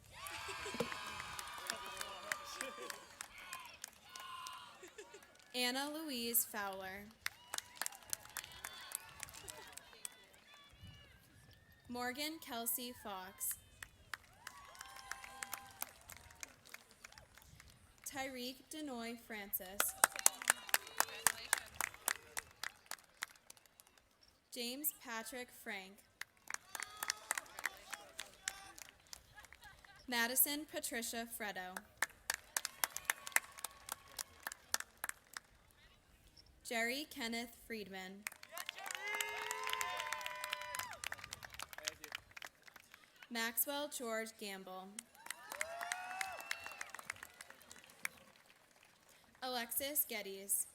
Anna Louise Fowler. Morgan Kelsey Fox. Tyreek Denoy Francis. James Patrick Frank. Madison Patricia Freddo. Jerry Kenneth Friedman. Maxwell George Gamble. Alexis Geddes.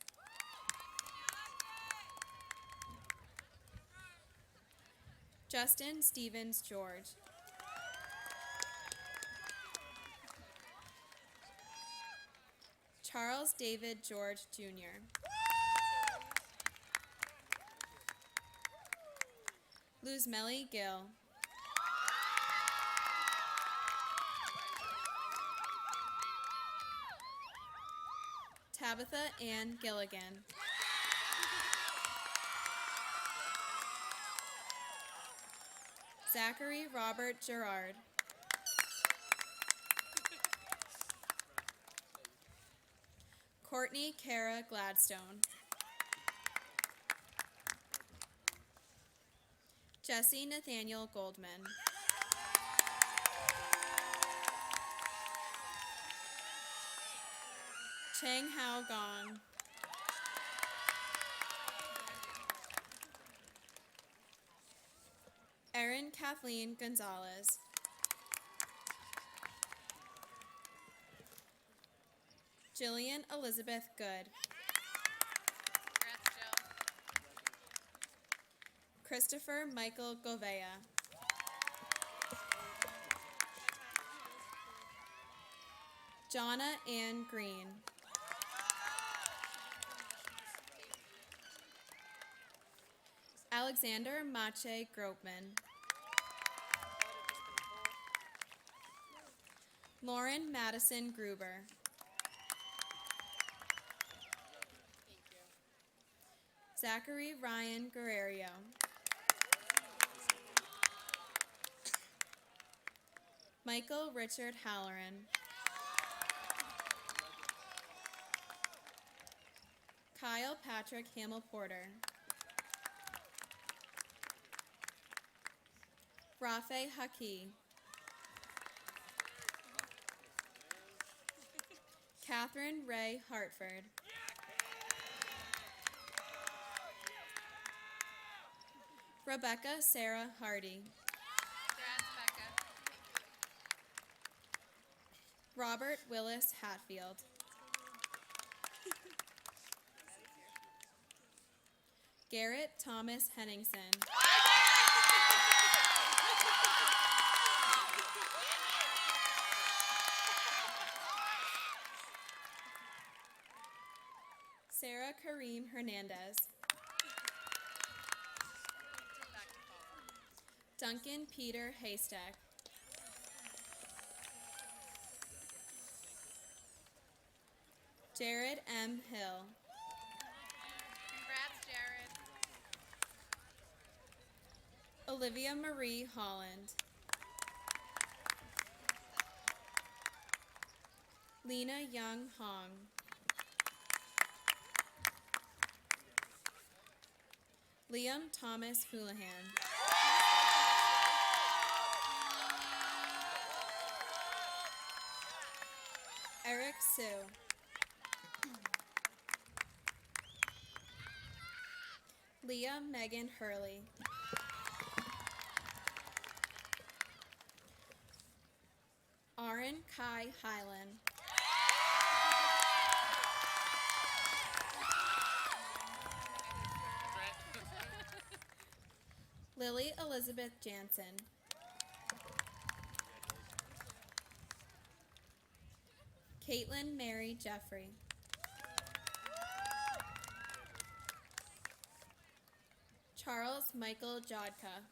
Justin Stevens George. Charles David George Jr. Luzmelly Gill. Tabitha Ann Gilligan. Zachary Robert Gerard. Courtney Kara Gladstone. Jesse Nathaniel Goldman. Chang Hao Gong. Erin Kathleen Gonzalez. Jillian Elizabeth Good. Christopher Michael Govea. Jonna Ann Green. Alexander Mache Gropman. Lauren Madison Gruber. Zachary Ryan Guerrero. Michael Richard Halloran. Kyle Patrick Hamill Porter. Rafe Haki. Catherine Ray Hartford. Rebecca Sarah Hardy. Robert Willis Hatfield. Garrett Thomas Henningsen. Sarah Kareem Hernandez. Duncan Peter Haystack. Jared M. Hill. Congrats, Jared. Olivia Marie Holland. Lena Young Hong. Liam Thomas Houlihan. Eric Sue. Leah Megan Hurley. Aaron Kai Hyland. Lily Elizabeth Jansen. Caitlin Mary Jeffrey. Charles Michael Jodka.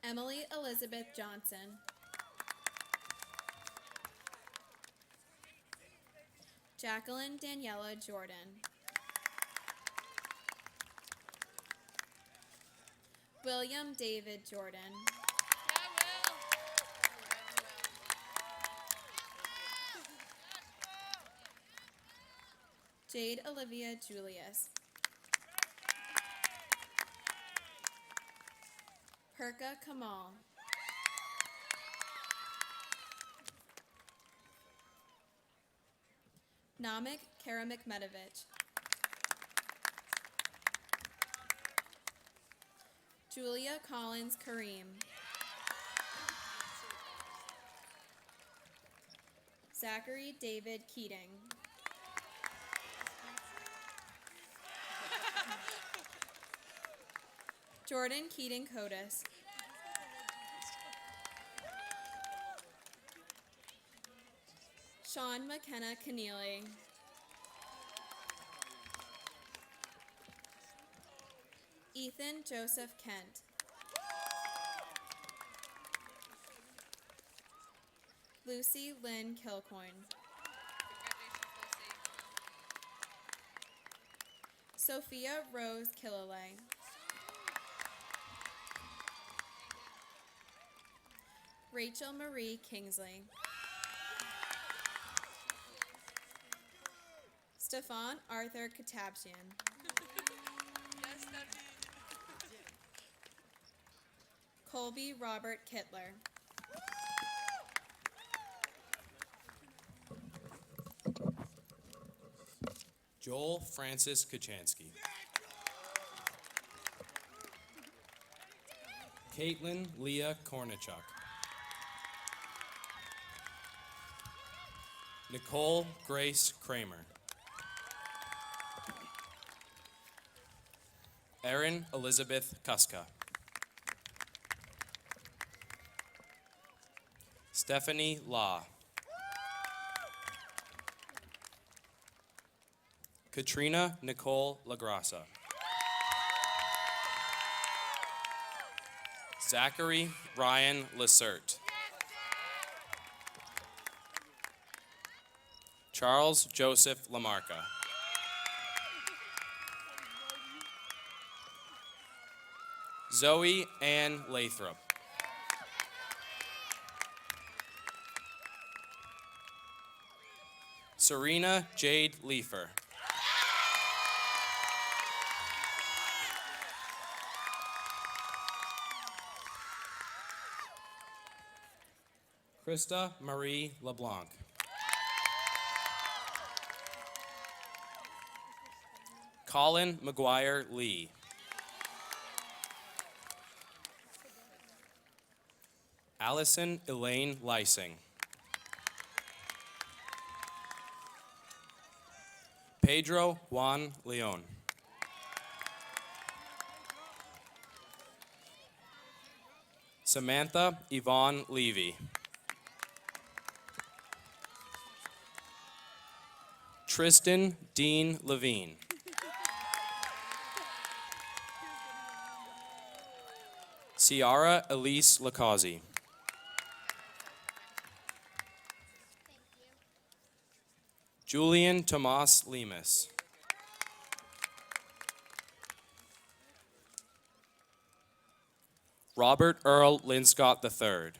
Emily Elizabeth Johnson. Jacqueline Daniela Jordan. William David Jordan. Jade Olivia Julius. Perka Kamal. Namik Karamikmedovich. Julia Collins Kareem. Zachary David Keating. Jordan Keating Codis. Sean McKenna Keneally. Ethan Joseph Kent. Lucy Lynn Kilcoyne. Sophia Rose Killalay. Rachel Marie Kingsley. Stefan Arthur Katabshian. Colby Robert Kittler. Joel Francis Kachansky. Caitlin Leah Kornichuk. Nicole Grace Kramer. Erin Elizabeth Kuska. Stephanie Law. Katrina Nicole LaGrassa. Zachary Ryan Lessert. Charles Joseph Lamarca. Zoe Ann Lathrop. Serena Jade Leifer. Krista Marie LeBlanc. Colin McGuire Lee. Allison Elaine Lysing. Pedro Juan Leon. Samantha Yvonne Levy. Tristan Dean Levine. Ciara Elise Lacazi. Julian Tomas Lemus. Robert Earl Linscott III.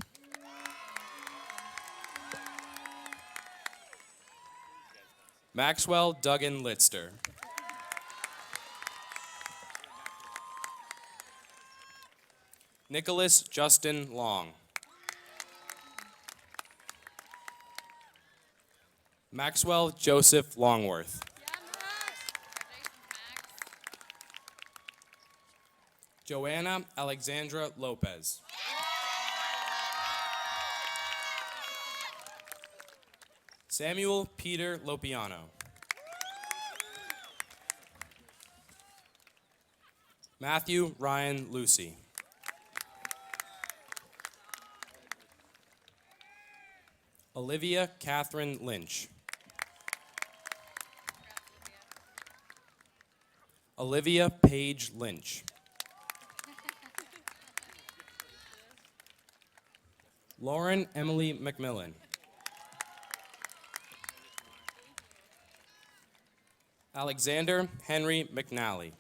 Maxwell Duggan Litster. Nicholas Justin Long. Maxwell Joseph Longworth. Joanna Alexandra Lopez. Samuel Peter Lopiano. Matthew Ryan Lucy. Olivia Catherine Lynch. Olivia Page Lynch. Lauren Emily McMillan. Alexander Henry McNally.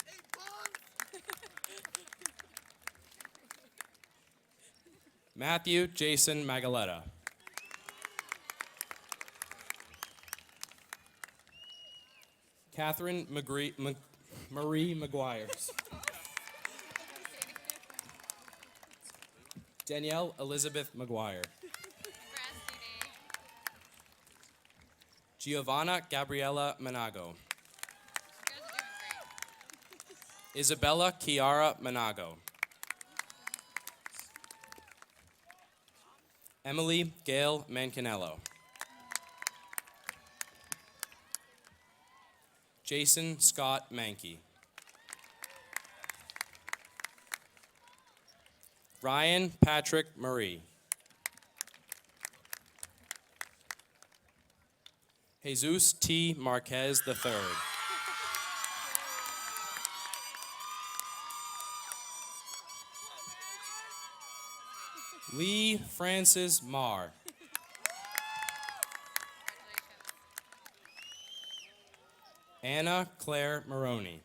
Matthew Jason Magaletta. Catherine Marie McGuires. Danielle Elizabeth McGuire. Giovanna Gabriela Manago. Isabella Chiara Manago. Emily Gail Mancanello. Jason Scott Mankey. Ryan Patrick Murray. Jesus T. Marquez III. Lee Francis Marr. Anna Claire Maroney.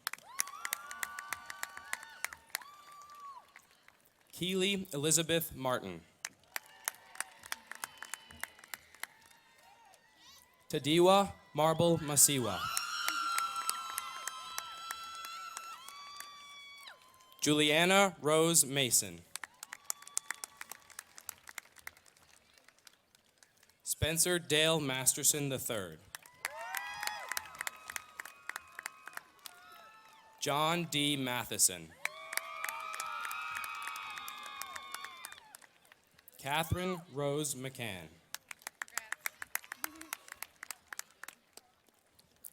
Keely Elizabeth Martin. Tadiwa Marble Masiwa. Juliana Rose Mason. Spencer Dale Masterson III. John D. Matheson. Catherine Rose McCann.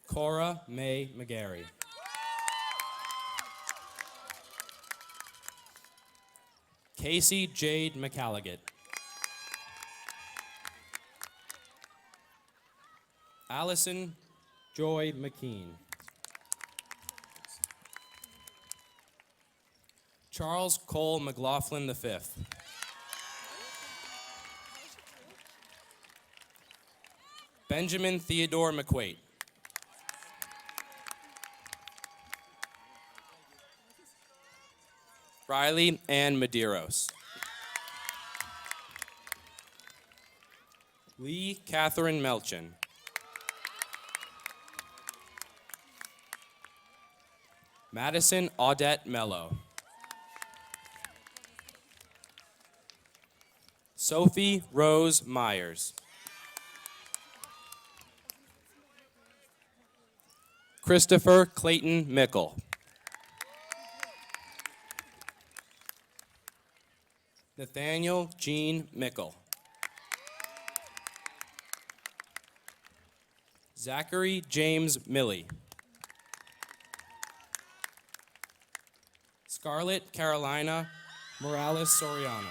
Cora May McGarry. Casey Jade McCalligat. Allison Joy McKean. Charles Cole McLaughlin V. Benjamin Theodore McQuaid. Riley Ann Medeiros. Lee Catherine Melchin. Madison Audette Mello. Sophie Rose Myers. Christopher Clayton Mickle. Nathaniel Jean Mickle. Zachary James Milley. Scarlett Carolina Morales Soriano.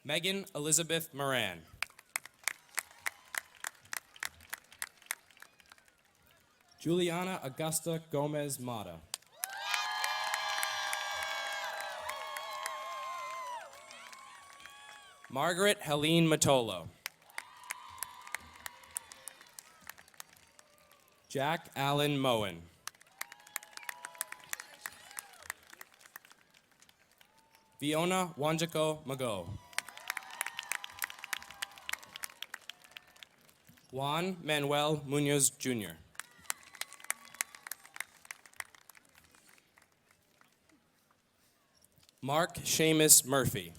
Megan Elizabeth Moran. Juliana Augusta Gomez Mata. Margaret Helene Matolo. Jack Allen Moen. Fiona Wanjiko Mago. Juan Manuel Munoz Jr. Mark Seamus Murphy.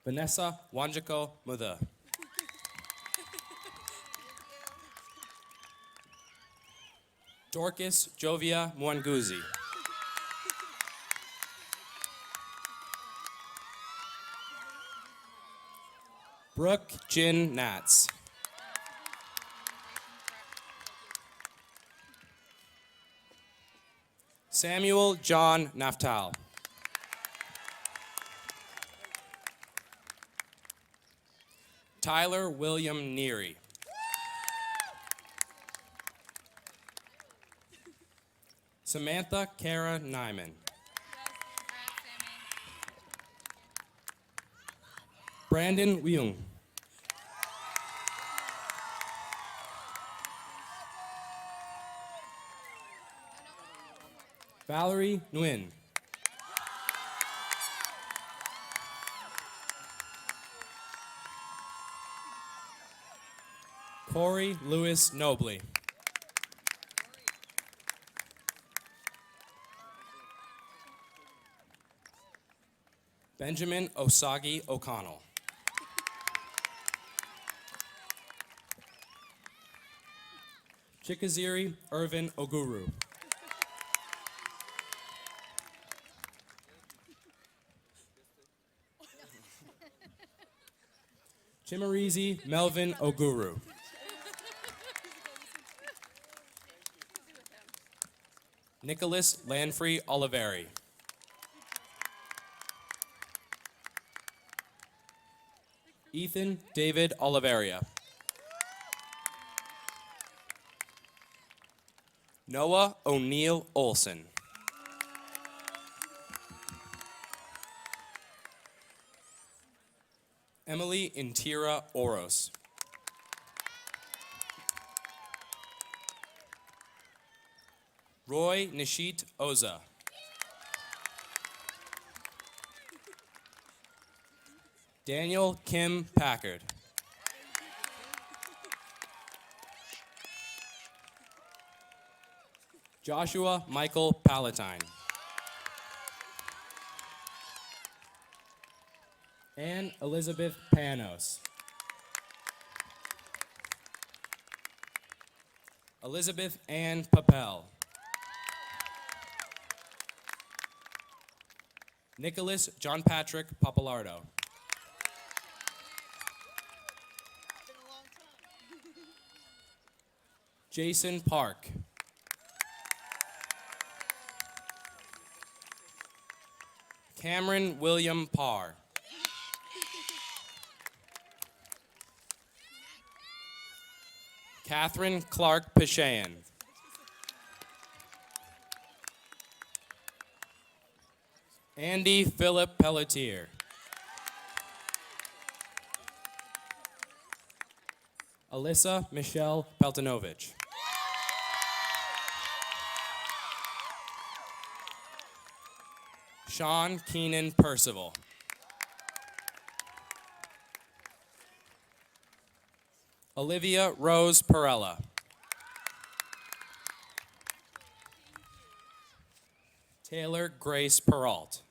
Vanessa Wanjiko Mutha. Dorcas Jovia Mwanguzi. Brooke Jin Nats. Samuel John Naftal. Tyler William Neary. Samantha Kara Nyman. Brandon Weung. Valerie Nguyen. Corey Lewis Nobley. Benjamin Osagi O'Connell. Chikaziri Irvin Oguru. Chimerizi Melvin Oguru. Nicholas Lanfrey Oliveri. Ethan David Oliveria. Noah O'Neill Olson. Emily Intira Oros. Roy Nishit Oza. Daniel Kim Packard. Joshua Michael Palatine. Anne Elizabeth Panos. Elizabeth Ann Papel. Nicholas John Patrick Papalardo. Jason Park. Cameron William Parr. Catherine Clark Pishayan. Andy Philip Pelletier. Alyssa Michelle Peltonovich. Sean Keenan Percival. Olivia Rose Perella. Taylor Grace Peralt.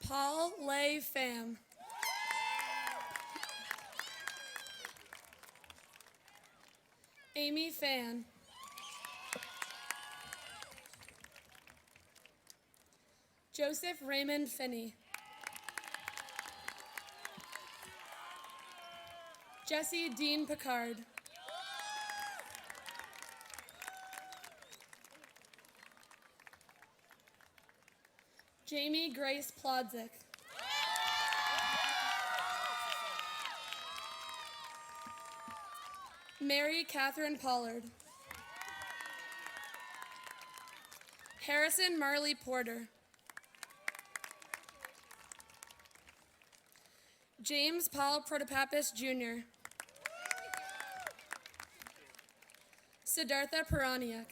Paul Lay Pham. Amy Fan. Joseph Raymond Finney. Jesse Dean Picard. Jamie Grace Plodzik. Mary Catherine Pollard. Harrison Marley Porter. James Paul Protopappas Jr. Siddhartha Paraniak.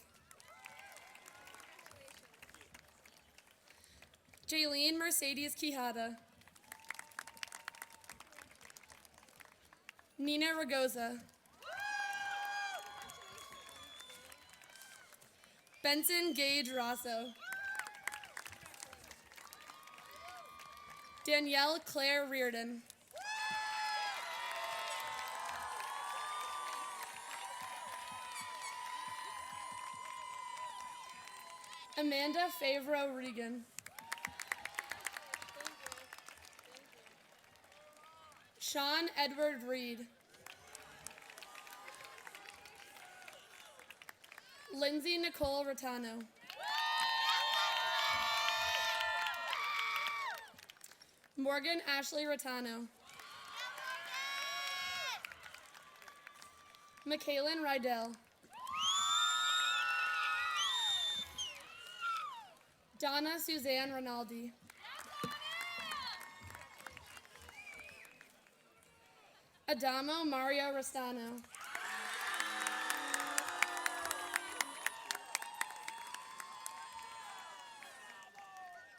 Jaylene Mercedes Quijada. Nina Ragoza. Benson Gage Rosso. Danielle Claire Reardon. Amanda Favreau Regan. Sean Edward Reed. Lindsay Nicole Rotano. Morgan Ashley Rotano. Michaelin Rydell. Donna Suzanne Rinaldi. Adamo Mario Restano.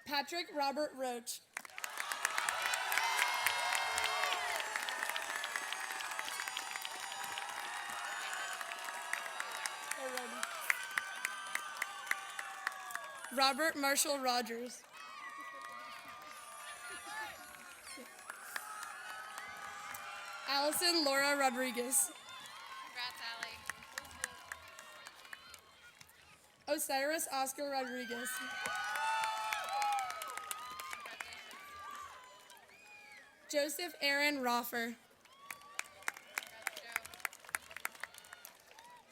Patrick Robert Roche. Robert Marshall Rogers. Allison Laura Rodriguez. Congrats, Allie. Osiris Oscar Rodriguez. Joseph Aaron Roffer.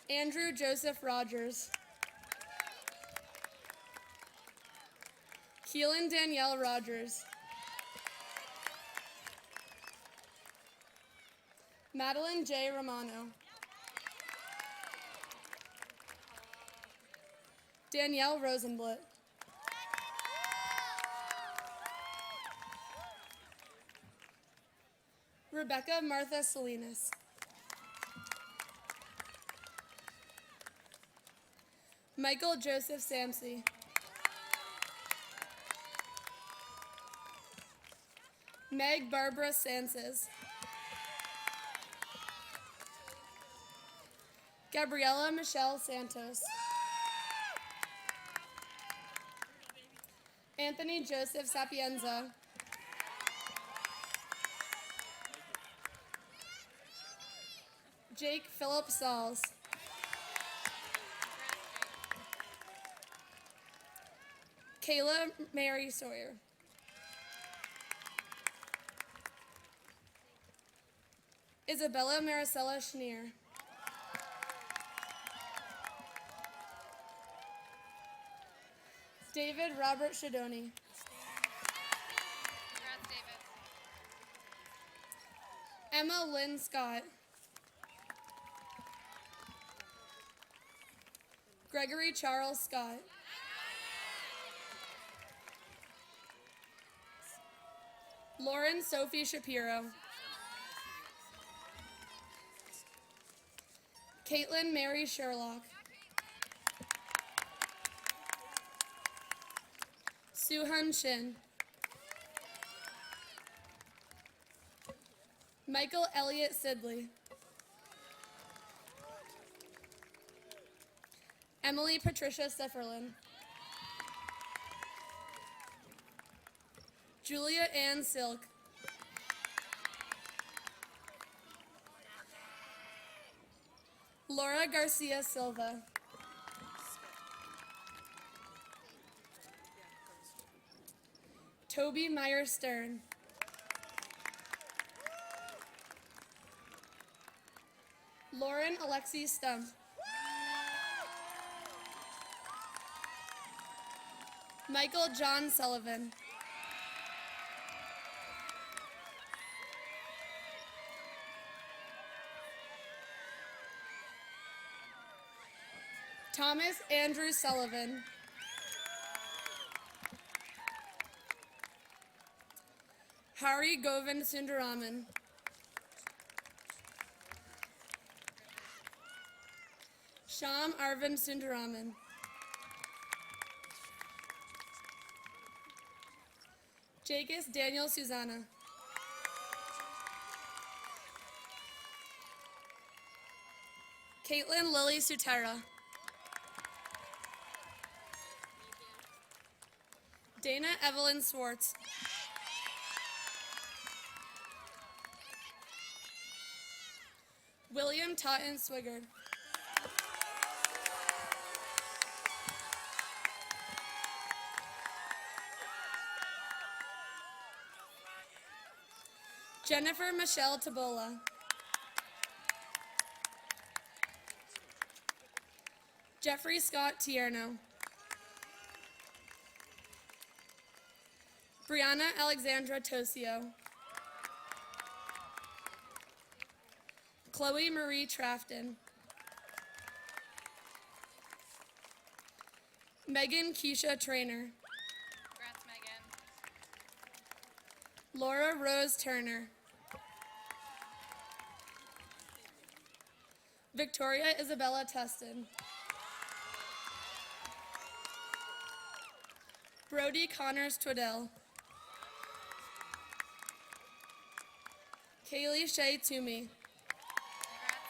Andrew Joseph Rogers. Keelan Danielle Rogers. Madeline J. Romano. Danielle Rosenblatt. Rebecca Martha Salinas. Michael Joseph Samsey. Meg Barbara Sanchez. Gabriella Michelle Santos. Anthony Joseph Sapienza. Jake Philip Sauls. Kayla Mary Sawyer. Isabella Maricela Schneer. David Robert Shadoni. Congrats, David. Emma Lynn Scott. Gregory Charles Scott. Lauren Sophie Shapiro. Caitlin Mary Sherlock. Suhan Shin. Michael Elliott Sidley. Emily Patricia Sefferlin. Julia Ann Silk. Laura Laura Garcia Silva. Toby Meyer Stern. Lauren Alexi Stump. Michael John Sullivan. Thomas Andrew Sullivan. Hari Govind Sundaraman. Sham Arvind Sundaraman. Jacus Daniel Susanna. Caitlin Lily Sutera. Dana Evelyn Swartz. William Totten Swigard. Jennifer Michelle Tabola. Jeffrey Scott Tierno. Brianna Alexandra Tosio. Chloe Marie Trafton. Megan Keisha Trainer. Congrats, Megan. Laura Rose Turner. Victoria Isabella Tustin. Brody Connors Twiddell. Kaylee Shea Toomey. Congrats,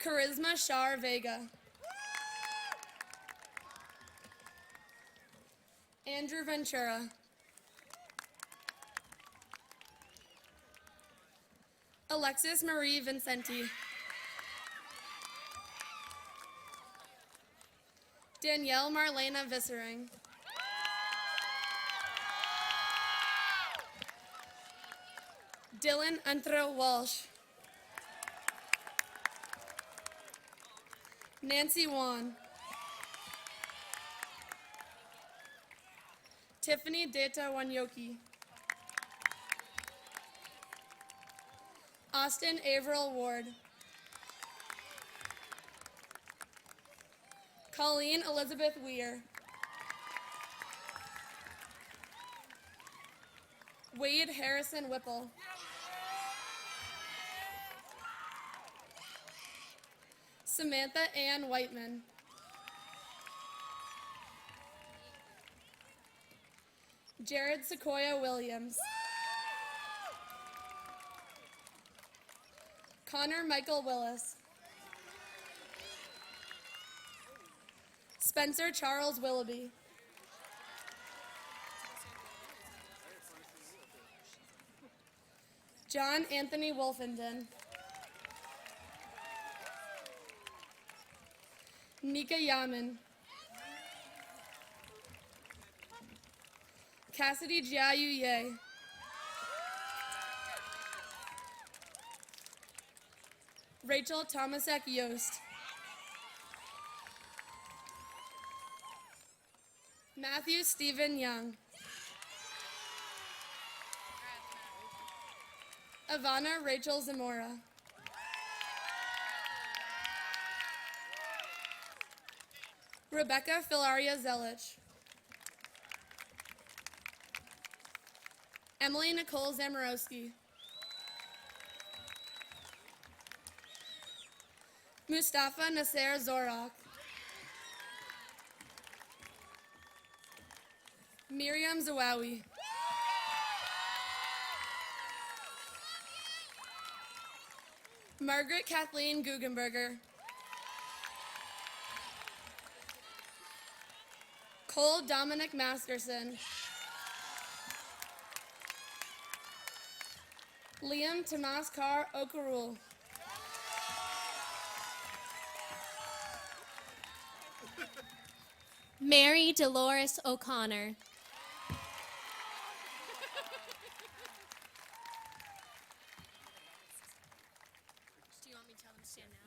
Kaylee. Charisma Shar Vega. Andrew Ventura. Alexis Marie Vincenti. Danielle Marlena Vissering. Dylan Antro Walsh. Nancy Wan. Tiffany Deta Wanyoki. Austin Averill Ward. Colleen Elizabeth Weir. Wade Harrison Whipple. Samantha Ann Whiteman. Jared Sequoia Williams. Connor Michael Willis. Spencer Charles Willoughby. John Anthony Wolfenden. Nika Yaman. Cassidy Jiayu Ye. Rachel Tomasek Yost. Matthew Stephen Young. Ivana Rachel Zamora. Rebecca Filaria Zelich. Emily Nicole Zamorowski. Mustafa Nasser Zorak. Miriam Zawawi. Margaret Kathleen Guggenberger. Cole Dominic Masterson. Liam Tomas Carr Okarul. Mary Dolores O'Connor. Do you want me to tell them to stand now?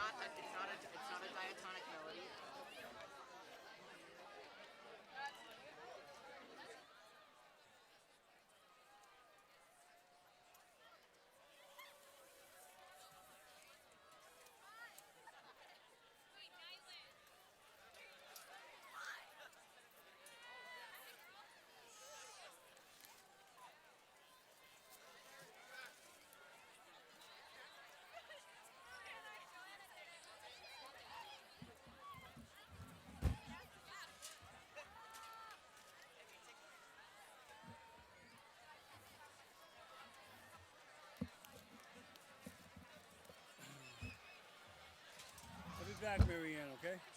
a diatonic melody. I'll be back, Marianne, okay?